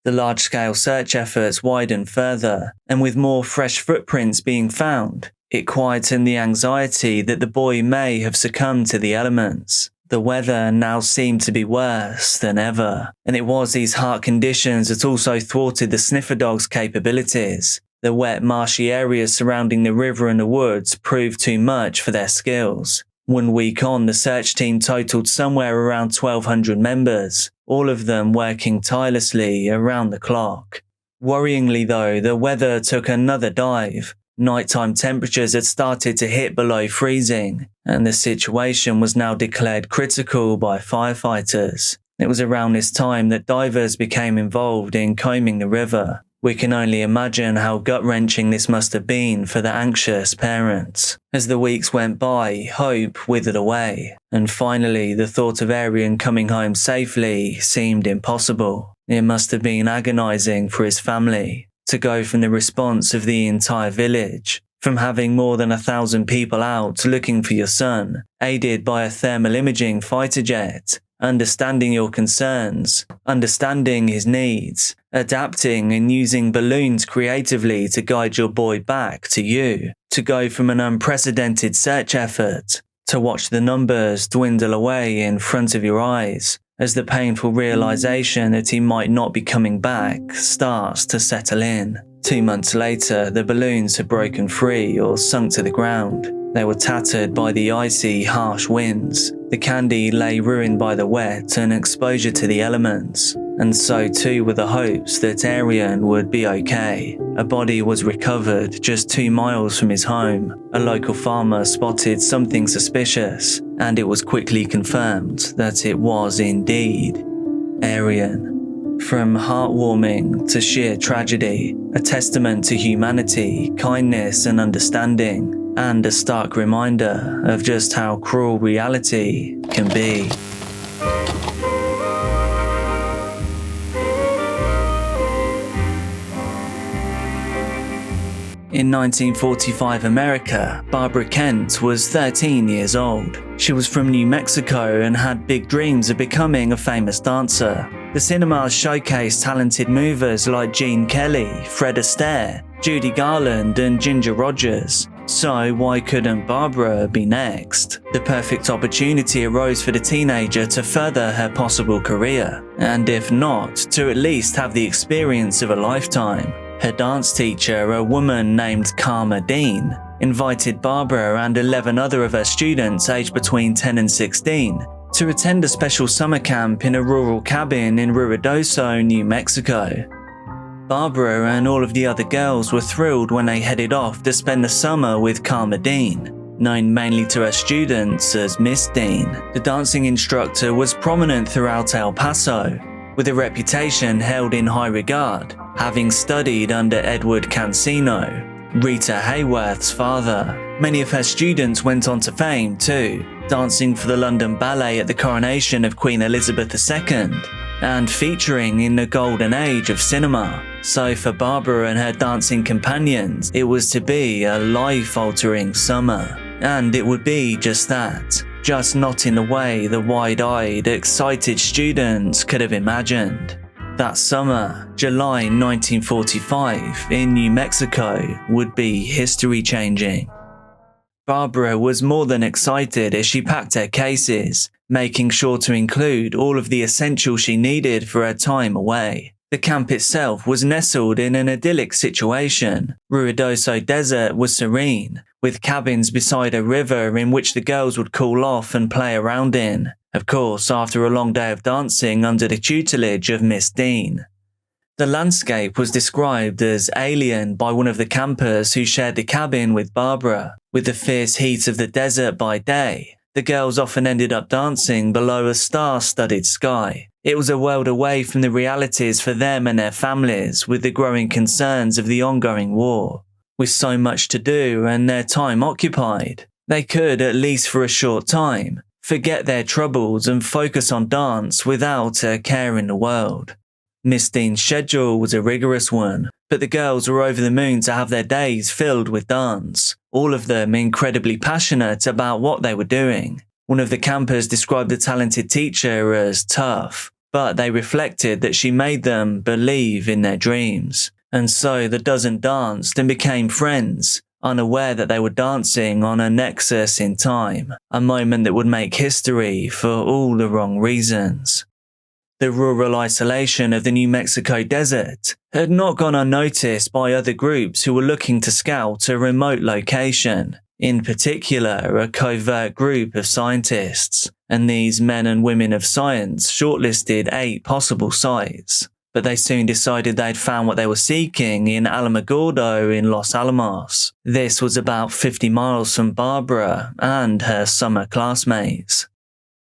The large-scale search efforts widened further, and with more fresh footprints being found, it quietened the anxiety that the boy may have succumbed to the elements. The weather now seemed to be worse than ever, and it was these heart conditions that also thwarted the sniffer dog's capabilities. The wet, marshy areas surrounding the river and the woods proved too much for their skills. 1 week on, the search team totaled somewhere around 1,200 members, all of them working tirelessly around the clock. Worryingly though, the weather took another dive. Nighttime temperatures had started to hit below freezing, and the situation was now declared critical by firefighters. It was around this time that divers became involved in combing the river. We can only imagine how gut-wrenching this must have been for the anxious parents. As the weeks went by, hope withered away, and finally the thought of Arian coming home safely seemed impossible. It must have been agonizing for his family to go from the response of the entire village, from having more than 1,000 people out looking for your son, aided by a thermal imaging fighter jet, understanding your concerns, understanding his needs, adapting and using balloons creatively to guide your boy back to you, to go from an unprecedented search effort, to watch the numbers dwindle away in front of your eyes, as the painful realization that he might not be coming back starts to settle in. 2 months later, the balloons had broken free or sunk to the ground. They were tattered by the icy, harsh winds. The candy lay ruined by the wet and exposure to the elements. And so too were the hopes that Arian would be okay. A body was recovered just 2 miles from his home. A local farmer spotted something suspicious, and it was quickly confirmed that it was indeed Arian. From heartwarming to sheer tragedy, a testament to humanity, kindness and understanding, and a stark reminder of just how cruel reality can be. In 1945 America, Barbara Kent was 13 years old. She was from New Mexico and had big dreams of becoming a famous dancer. The cinemas showcased talented movers like Gene Kelly, Fred Astaire, Judy Garland and Ginger Rogers. So why couldn't Barbara be next? The perfect opportunity arose for the teenager to further her possible career, and if not, to at least have the experience of a lifetime. Her dance teacher, a woman named Karma Dean, invited Barbara and 11 other of her students aged between 10 and 16 to attend a special summer camp in a rural cabin in Ruidoso, New Mexico. Barbara and all of the other girls were thrilled when they headed off to spend the summer with Karma Dean, known mainly to her students as Miss Dean. The dancing instructor was prominent throughout El Paso, with a reputation held in high regard, having studied under Edward Cancino, Rita Hayworth's father. Many of her students went on to fame too, dancing for the London Ballet at the coronation of Queen Elizabeth II, and featuring in the golden age of cinema. So for Barbara and her dancing companions, it was to be a life-altering summer. And it would be just that, just not in the way the wide-eyed, excited students could have imagined. That summer, July 1945, in New Mexico, would be history-changing. Barbara was more than excited as she packed her cases, making sure to include all of the essentials she needed for her time away. The camp itself was nestled in an idyllic situation. Ruidoso Desert was serene, with cabins beside a river in which the girls would cool off and play around in, of course after a long day of dancing under the tutelage of Miss Dean. The landscape was described as alien by one of the campers who shared the cabin with Barbara. With the fierce heat of the desert by day, the girls often ended up dancing below a star-studded sky. It was a world away from the realities for them and their families, with the growing concerns of the ongoing war. With so much to do and their time occupied, they could, at least for a short time, forget their troubles and focus on dance without a care in the world. Miss Dean's schedule was a rigorous one, but the girls were over the moon to have their days filled with dance, all of them incredibly passionate about what they were doing. One of the campers described the talented teacher as tough, but they reflected that she made them believe in their dreams. And so the dozen danced and became friends, unaware that they were dancing on a nexus in time, a moment that would make history for all the wrong reasons. The rural isolation of the New Mexico desert had not gone unnoticed by other groups who were looking to scout a remote location, in particular a covert group of scientists, and these men and women of science shortlisted 8 possible sites, but they soon decided they'd found what they were seeking in Alamogordo in Los Alamos. This was about 50 miles from Barbara and her summer classmates.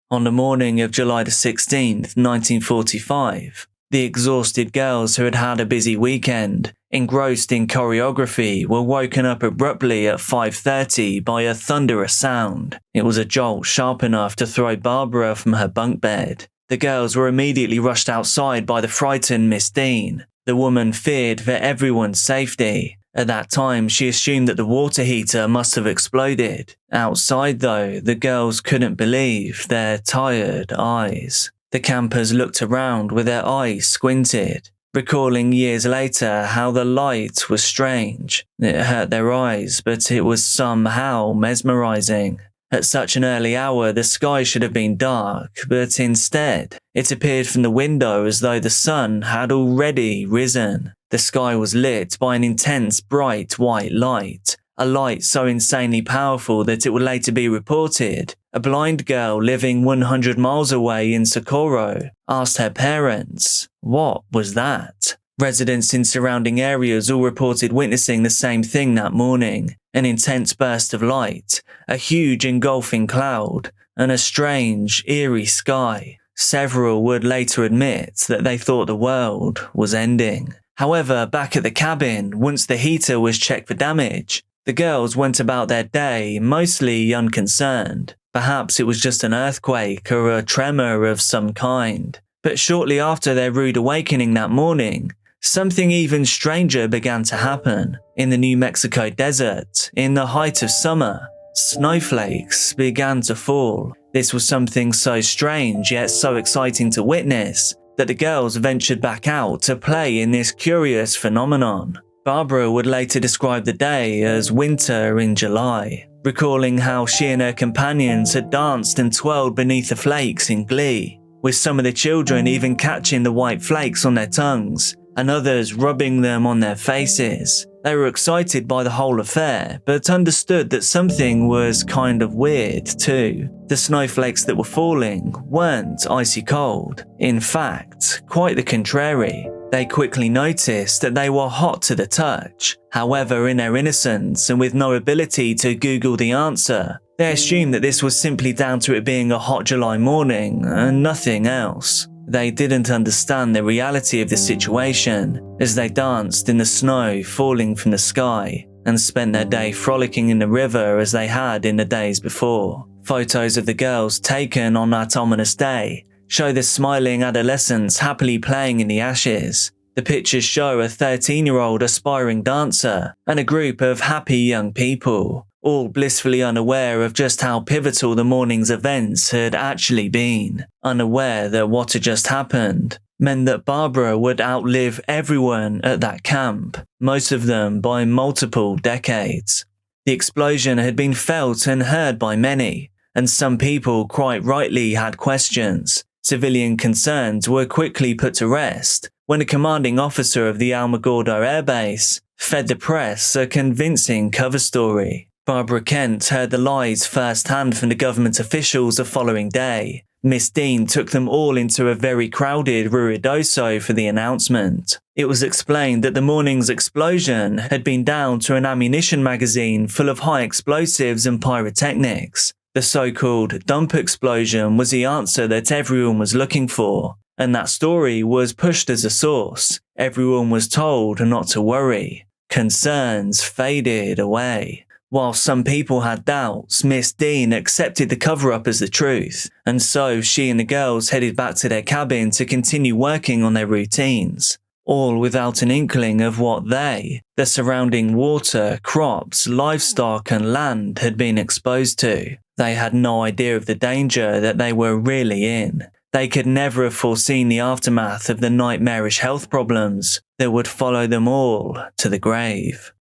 On the morning of July 16th, 1945, the exhausted girls who had had a busy weekend, engrossed in choreography, were woken up abruptly at 5:30 by a thunderous sound. It was a jolt sharp enough to throw Barbara from her bunk bed. The girls were immediately rushed outside by the frightened Miss Dean. The woman feared for everyone's safety. At that time, she assumed that the water heater must have exploded. Outside though, the girls couldn't believe their tired eyes. The campers looked around with their eyes squinted, recalling years later how the light was strange. It hurt their eyes, but it was somehow mesmerizing. At such an early hour, the sky should have been dark, but instead, it appeared from the window as though the sun had already risen. The sky was lit by an intense, bright white light, a light so insanely powerful that it would later be reported. A blind girl living 100 miles away in Socorro asked her parents, "What was that?" Residents in surrounding areas all reported witnessing the same thing that morning, an intense burst of light, a huge engulfing cloud, and a strange, eerie sky. Several would later admit that they thought the world was ending. However, back at the cabin, once the heater was checked for damage, the girls went about their day mostly unconcerned. Perhaps it was just an earthquake or a tremor of some kind. But shortly after their rude awakening that morning, something even stranger began to happen. In the New Mexico desert, in the height of summer, snowflakes began to fall. This was something so strange yet so exciting to witness that the girls ventured back out to play in this curious phenomenon. Barbara would later describe the day as winter in July, recalling how she and her companions had danced and twirled beneath the flakes in glee, with some of the children even catching the white flakes on their tongues and others rubbing them on their faces. They were excited by the whole affair, but understood that something was kind of weird too. The snowflakes that were falling weren't icy cold. In fact, quite the contrary. They quickly noticed that they were hot to the touch. However, in their innocence and with no ability to Google the answer, they assumed that this was simply down to it being a hot July morning and nothing else. They didn't understand the reality of the situation as they danced in the snow falling from the sky and spent their day frolicking in the river as they had in the days before. Photos of the girls taken on that ominous day show the smiling adolescents happily playing in the ashes. The pictures show a 13-year-old aspiring dancer and a group of happy young people, all blissfully unaware of just how pivotal the morning's events had actually been, unaware that what had just happened meant that Barbara would outlive everyone at that camp, most of them by multiple decades. The explosion had been felt and heard by many, and some people quite rightly had questions. Civilian concerns were quickly put to rest when a commanding officer of the Alamogordo Air Base fed the press a convincing cover story. Barbara Kent heard the lies firsthand from the government officials the following day. Miss Dean took them all into a very crowded Ruidoso for the announcement. It was explained that the morning's explosion had been down to an ammunition magazine full of high explosives and pyrotechnics. The so-called dump explosion was the answer that everyone was looking for, and that story was pushed as a source. Everyone was told not to worry. Concerns faded away. While some people had doubts, Miss Dean accepted the cover-up as the truth, and so she and the girls headed back to their cabin to continue working on their routines, all without an inkling of what they, the surrounding water, crops, livestock and land had been exposed to. They had no idea of the danger that they were really in. They could never have foreseen the aftermath of the nightmarish health problems that would follow them all to the grave.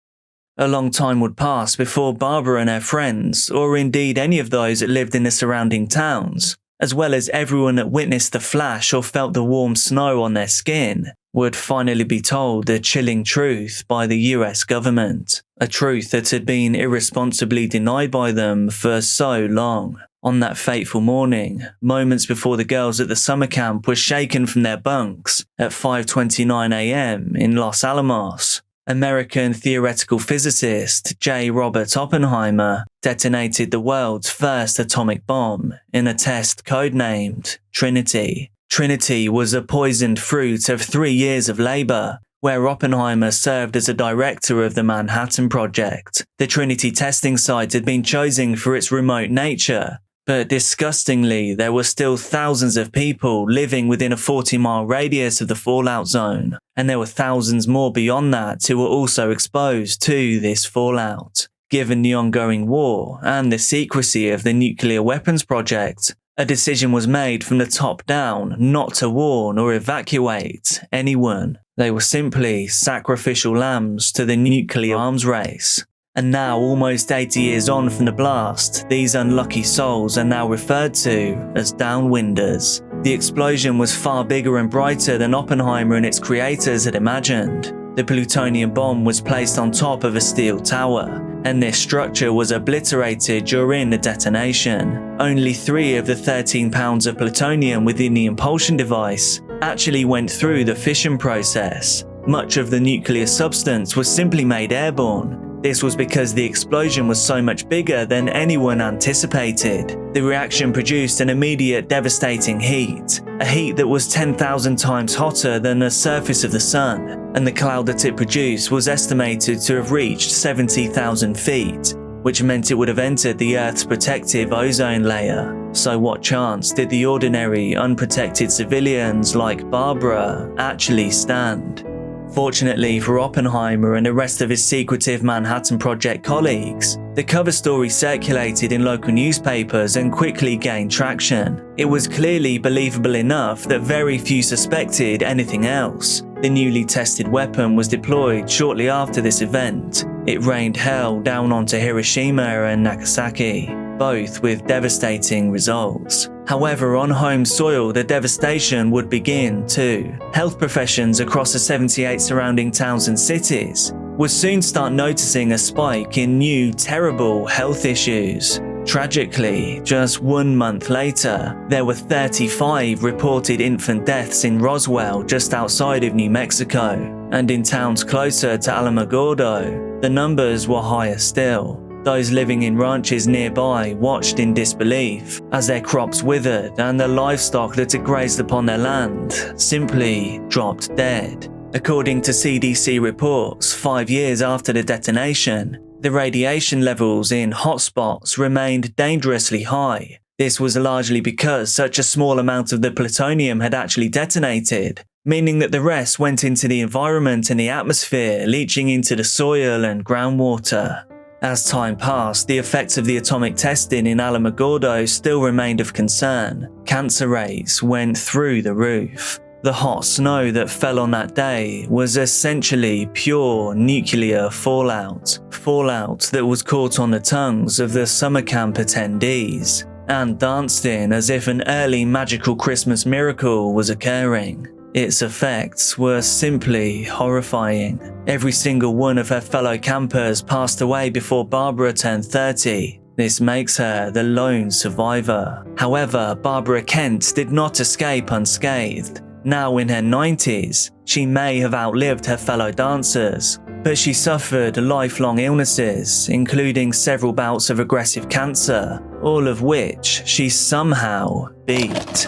A long time would pass before Barbara and her friends, or indeed any of those that lived in the surrounding towns, as well as everyone that witnessed the flash or felt the warm snow on their skin, would finally be told the chilling truth by the US government, a truth that had been irresponsibly denied by them for so long. On that fateful morning, moments before the girls at the summer camp were shaken from their bunks at 5:29 a.m. in Los Alamos, American theoretical physicist J. Robert Oppenheimer detonated the world's first atomic bomb in a test codenamed Trinity. Trinity was a poisoned fruit of 3 years of labor, where Oppenheimer served as a director of the Manhattan Project. The Trinity testing site had been chosen for its remote nature, but disgustingly, there were still thousands of people living within a 40-mile radius of the fallout zone, and there were thousands more beyond that who were also exposed to this fallout. Given the ongoing war and the secrecy of the nuclear weapons project, a decision was made from the top down not to warn or evacuate anyone. They were simply sacrificial lambs to the nuclear arms race. And now, almost 80 years on from the blast, these unlucky souls are now referred to as downwinders. The explosion was far bigger and brighter than Oppenheimer and its creators had imagined. The plutonium bomb was placed on top of a steel tower, and this structure was obliterated during the detonation. Only 3 of the 13 pounds of plutonium within the impulsion device actually went through the fission process. Much of the nuclear substance was simply made airborne. This was because the explosion was so much bigger than anyone anticipated. The reaction produced an immediate devastating heat, a heat that was 10,000 times hotter than the surface of the sun, and the cloud that it produced was estimated to have reached 70,000 feet, which meant it would have entered the Earth's protective ozone layer. So what chance did the ordinary, unprotected civilians like Barbara actually stand? Fortunately for Oppenheimer and the rest of his secretive Manhattan Project colleagues, the cover story circulated in local newspapers and quickly gained traction. It was clearly believable enough that very few suspected anything else. The newly tested weapon was deployed shortly after this event. It rained hell down onto Hiroshima and Nagasaki, both with devastating results. However, on home soil, the devastation would begin too. Health professions across the 78 surrounding towns and cities would soon start noticing a spike in new, terrible health issues. Tragically, just 1 month later, there were 35 reported infant deaths in Roswell, just outside of New Mexico, and in towns closer to Alamogordo, the numbers were higher still. Those living in ranches nearby watched in disbelief as their crops withered and the livestock that had grazed upon their land simply dropped dead. According to CDC reports, 5 years after the detonation, the radiation levels in hotspots remained dangerously high. This was largely because such a small amount of the plutonium had actually detonated, meaning that the rest went into the environment and the atmosphere, leaching into the soil and groundwater. As time passed, the effects of the atomic testing in Alamogordo still remained of concern. Cancer rates went through the roof. The hot snow that fell on that day was essentially pure nuclear fallout. Fallout that was caught on the tongues of the summer camp attendees and danced in as if an early magical Christmas miracle was occurring. Its effects were simply horrifying. Every single one of her fellow campers passed away before Barbara turned 30. This makes her the lone survivor. However, Barbara Kent did not escape unscathed. Now in her 90s, she may have outlived her fellow dancers, but she suffered lifelong illnesses, including several bouts of aggressive cancer, all of which she somehow beat.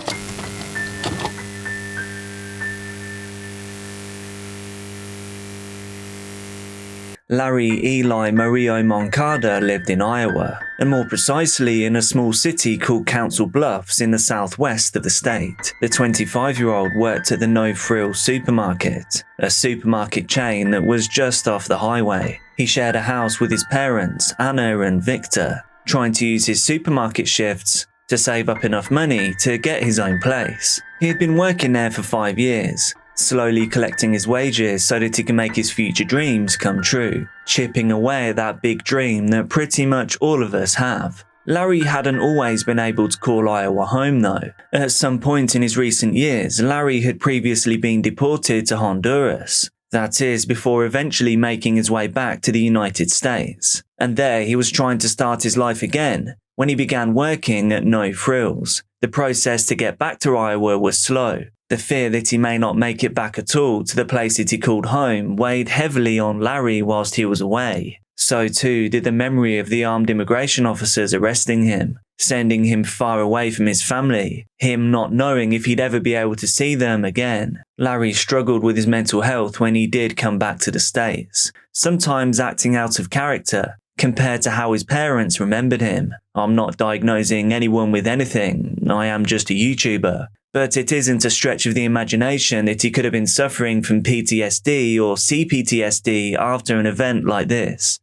Larry Eli Mario Moncada lived in Iowa, and more precisely in a small city called Council Bluffs in the southwest of the state. The 25-year-old worked at the No Frills supermarket, a supermarket chain that was just off the highway. He shared a house with his parents, Anna and Victor, trying to use his supermarket shifts to save up enough money to get his own place. He had been working there for 5 years, slowly collecting his wages so that he can make his future dreams come true, chipping away at that big dream that pretty much all of us have. Larry hadn't always been able to call Iowa home though. At some point in his recent years, Larry had previously been deported to Honduras. That is, before eventually making his way back to the United States. And there he was trying to start his life again when he began working at No Frills. The process to get back to Iowa was slow. The fear that he may not make it back at all to the place that he called home weighed heavily on Larry whilst he was away. So too did the memory of the armed immigration officers arresting him, sending him far away from his family, him not knowing if he'd ever be able to see them again. Larry struggled with his mental health when he did come back to the States, sometimes acting out of character compared to how his parents remembered him. I'm not diagnosing anyone with anything, I am just a YouTuber. But it isn't a stretch of the imagination that he could have been suffering from PTSD or CPTSD after an event like this.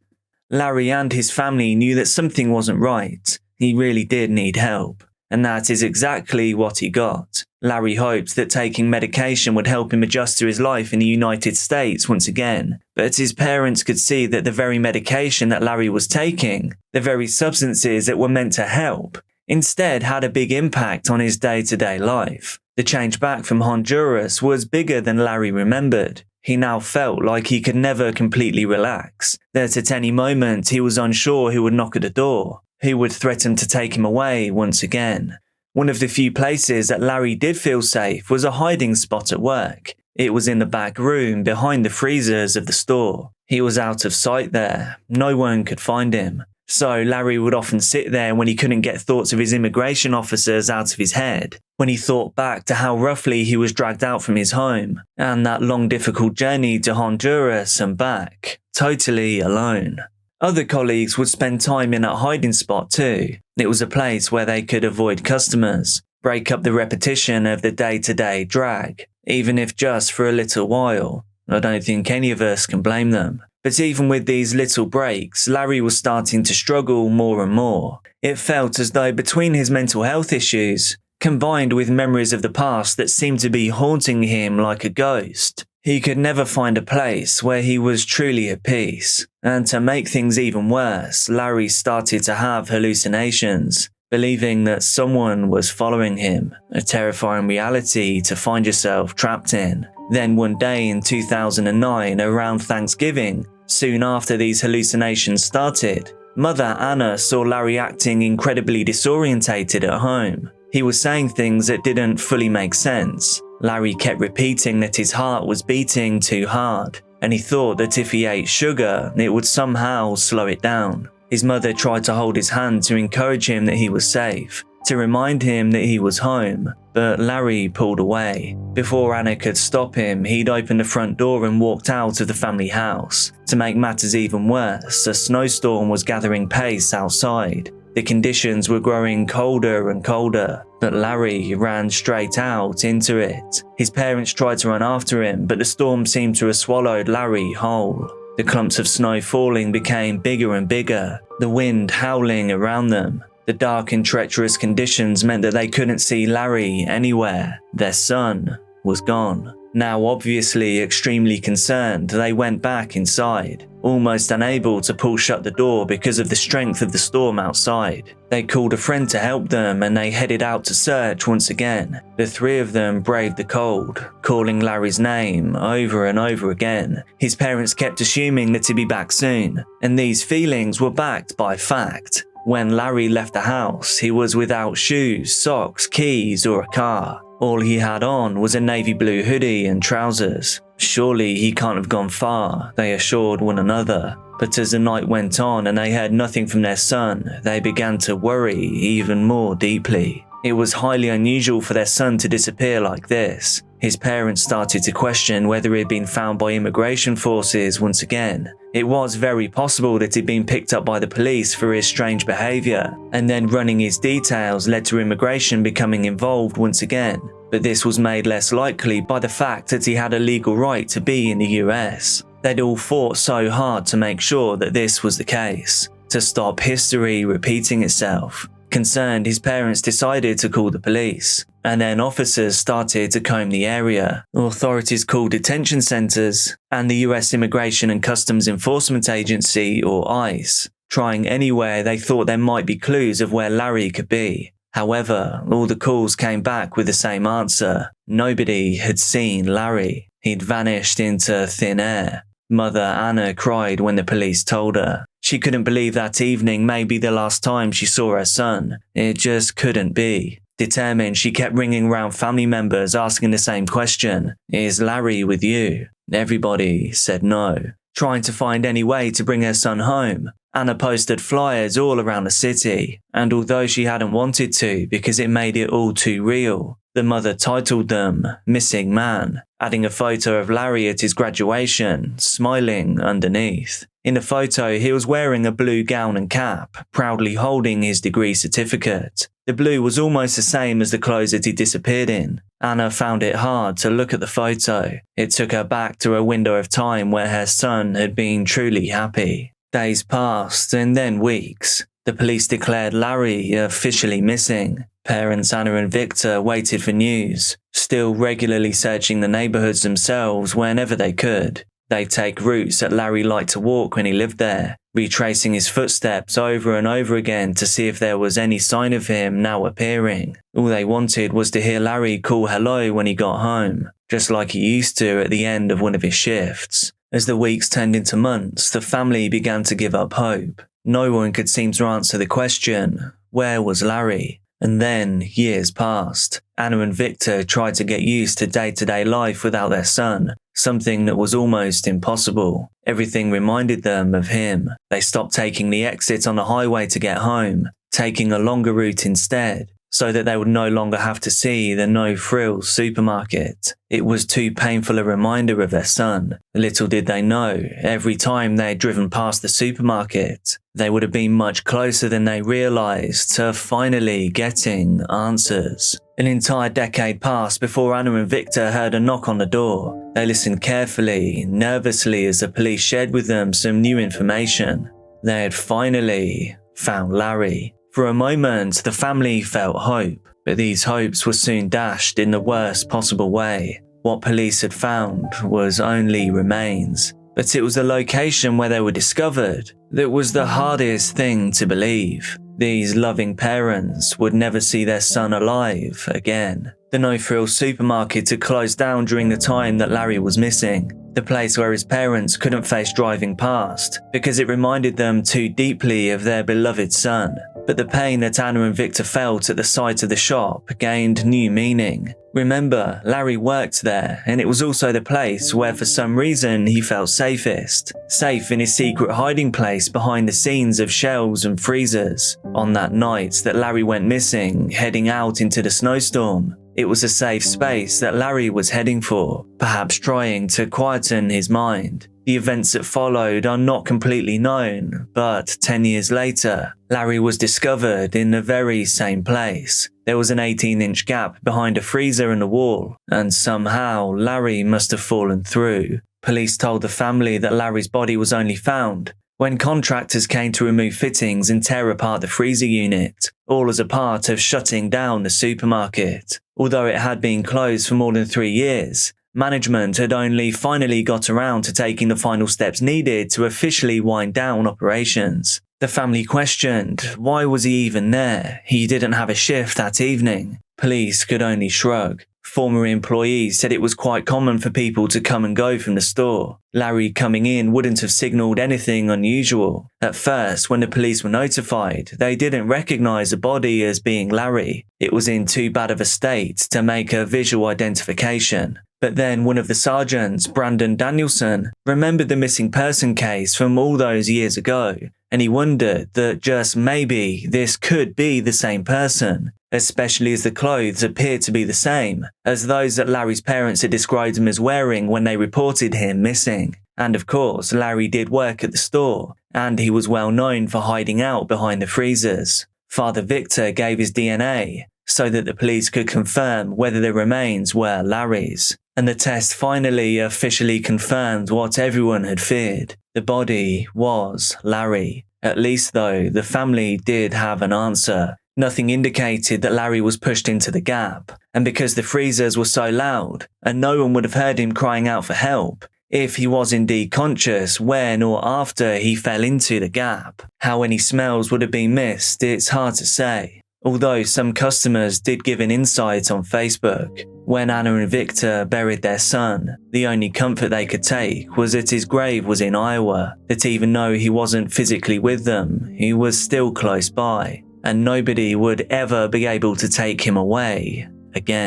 Larry and his family knew that something wasn't right. He really did need help. And that is exactly what he got. Larry hoped that taking medication would help him adjust to his life in the United States once again. But his parents could see that the very medication that Larry was taking, the very substances that were meant to help, instead had a big impact on his day-to-day life. The change back from Honduras was bigger than Larry remembered. He now felt like he could never completely relax, that at any moment he was unsure who would knock at the door, who would threaten to take him away once again. One of the few places that Larry did feel safe was a hiding spot at work. It was in the back room behind the freezers of the store. He was out of sight there. No one could find him. So Larry would often sit there when he couldn't get thoughts of his immigration officers out of his head, when he thought back to how roughly he was dragged out from his home, and that long difficult journey to Honduras and back, totally alone. Other colleagues would spend time in that hiding spot too. It was a place where they could avoid customers, break up the repetition of the day-to-day drag, even if just for a little while. I don't think any of us can blame them. But even with these little breaks, Larry was starting to struggle more and more. It felt as though between his mental health issues, combined with memories of the past that seemed to be haunting him like a ghost, he could never find a place where he was truly at peace. And to make things even worse, Larry started to have hallucinations, believing that someone was following him, a terrifying reality to find yourself trapped in. Then one day in 2009, around Thanksgiving, soon after these hallucinations started, Mother Anna saw Larry acting incredibly disorientated at home. He was saying things that didn't fully make sense. Larry kept repeating that his heart was beating too hard, and he thought that if he ate sugar, it would somehow slow it down. His mother tried to hold his hand to encourage him that he was safe, to remind him that he was home, but Larry pulled away. Before Anna could stop him, he'd opened the front door and walked out of the family house. To make matters even worse, a snowstorm was gathering pace outside. The conditions were growing colder and colder, but Larry ran straight out into it. His parents tried to run after him, but the storm seemed to have swallowed Larry whole. The clumps of snow falling became bigger and bigger, the wind howling around them. The dark and treacherous conditions meant that they couldn't see Larry anywhere. Their son was gone. Now obviously extremely concerned, they went back inside, almost unable to pull shut the door because of the strength of the storm outside. They called a friend to help them and they headed out to search once again. The three of them braved the cold, calling Larry's name over and over again. His parents kept assuming that he'd be back soon, and these feelings were backed by fact. When Larry left the house, he was without shoes, socks, keys, or a car. All he had on was a navy blue hoodie and trousers. Surely he can't have gone far, they assured one another. But as the night went on and they heard nothing from their son, they began to worry even more deeply. It was highly unusual for their son to disappear like this. His parents started to question whether he'd been found by immigration forces once again. It was very possible that he'd been picked up by the police for his strange behaviour, and then running his details led to immigration becoming involved once again. But this was made less likely by the fact that he had a legal right to be in the US. They'd all fought so hard to make sure that this was the case, to stop history repeating itself. Concerned, his parents decided to call the police, and then officers started to comb the area. Authorities called detention centers and the US Immigration and Customs Enforcement Agency, or ICE, trying anywhere they thought there might be clues of where Larry could be. However, all the calls came back with the same answer. Nobody had seen Larry. He'd vanished into thin air. Mother Anna cried when the police told her. She couldn't believe that evening may be the last time she saw her son. It just couldn't be. Determined, she kept ringing around family members asking the same question. Is Larry with you? Everybody said no. Trying to find any way to bring her son home, Anna posted flyers all around the city, and although she hadn't wanted to because it made it all too real, the mother titled them Missing Man, adding a photo of Larry at his graduation, smiling underneath. In the photo, he was wearing a blue gown and cap, proudly holding his degree certificate. The blue was almost the same as the clothes that he disappeared in. Anna found it hard to look at the photo. It took her back to a window of time where her son had been truly happy. Days passed, and then weeks. The police declared Larry officially missing. Parents Anna and Victor waited for news, still regularly searching the neighborhoods themselves whenever they could. They'd take routes that Larry liked to walk when he lived there, retracing his footsteps over and over again to see if there was any sign of him now appearing. All they wanted was to hear Larry call hello when he got home, just like he used to at the end of one of his shifts. As the weeks turned into months, the family began to give up hope. No one could seem to answer the question, where was Larry? And then years passed. Anna and Victor tried to get used to day-to-day life without their son, something that was almost impossible. Everything reminded them of him. They stopped taking the exit on the highway to get home, taking a longer route instead. so that they would no longer have to see the no-frills supermarket. It was too painful a reminder of their son. Little did they know, every time they had driven past the supermarket, they would have been much closer than they realized to finally getting answers. An entire decade passed before Anna and Victor heard a knock on the door. They listened carefully, nervously, as the police shared with them some new information. They had finally found Larry. For a moment, the family felt hope, but these hopes were soon dashed in the worst possible way. What police had found was only remains, but it was the location where they were discovered that was the hardest thing to believe. These loving parents would never see their son alive again. The no-frills supermarket had closed down during the time that Larry was missing, the place where his parents couldn't face driving past because it reminded them too deeply of their beloved son. But the pain that Anna and Victor felt at the sight of the shop gained new meaning. Remember, Larry worked there, and it was also the place where for some reason he felt safest. Safe in his secret hiding place behind the scenes of shelves and freezers. On that night that Larry went missing, heading out into the snowstorm, it was a safe space that Larry was heading for, perhaps trying to quieten his mind. The events that followed are not completely known, but 10 years later, Larry was discovered in the very same place. There was an 18-inch gap behind a freezer in the wall, and somehow Larry must have fallen through. Police told the family that Larry's body was only found when contractors came to remove fittings and tear apart the freezer unit, all as a part of shutting down the supermarket. Although it had been closed for more than 3 years, management had only finally got around to taking the final steps needed to officially wind down operations. The family questioned, why was he even there? He didn't have a shift that evening. Police could only shrug. Former employees said it was quite common for people to come and go from the store. Larry coming in wouldn't have signalled anything unusual. At first, when the police were notified, they didn't recognise the body as being Larry. It was in too bad of a state to make a visual identification. But then one of the sergeants, Brandon Danielson, remembered the missing person case from all those years ago, and he wondered that just maybe this could be the same person, especially as the clothes appeared to be the same as those that Larry's parents had described him as wearing when they reported him missing. And of course, Larry did work at the store, and he was well known for hiding out behind the freezers. Father Victor gave his DNA so that the police could confirm whether the remains were Larry's. And the test finally officially confirmed what everyone had feared. The body was Larry. At least though, the family did have an answer. Nothing indicated that Larry was pushed into the gap, and because the freezers were so loud, and no one would have heard him crying out for help, if he was indeed conscious when or after he fell into the gap. How any smells would have been missed, it's hard to say. Although some customers did give an insight on Facebook. When Anna and Victor buried their son, the only comfort they could take was that his grave was in Iowa, that even though he wasn't physically with them, he was still close by, and nobody would ever be able to take him away again.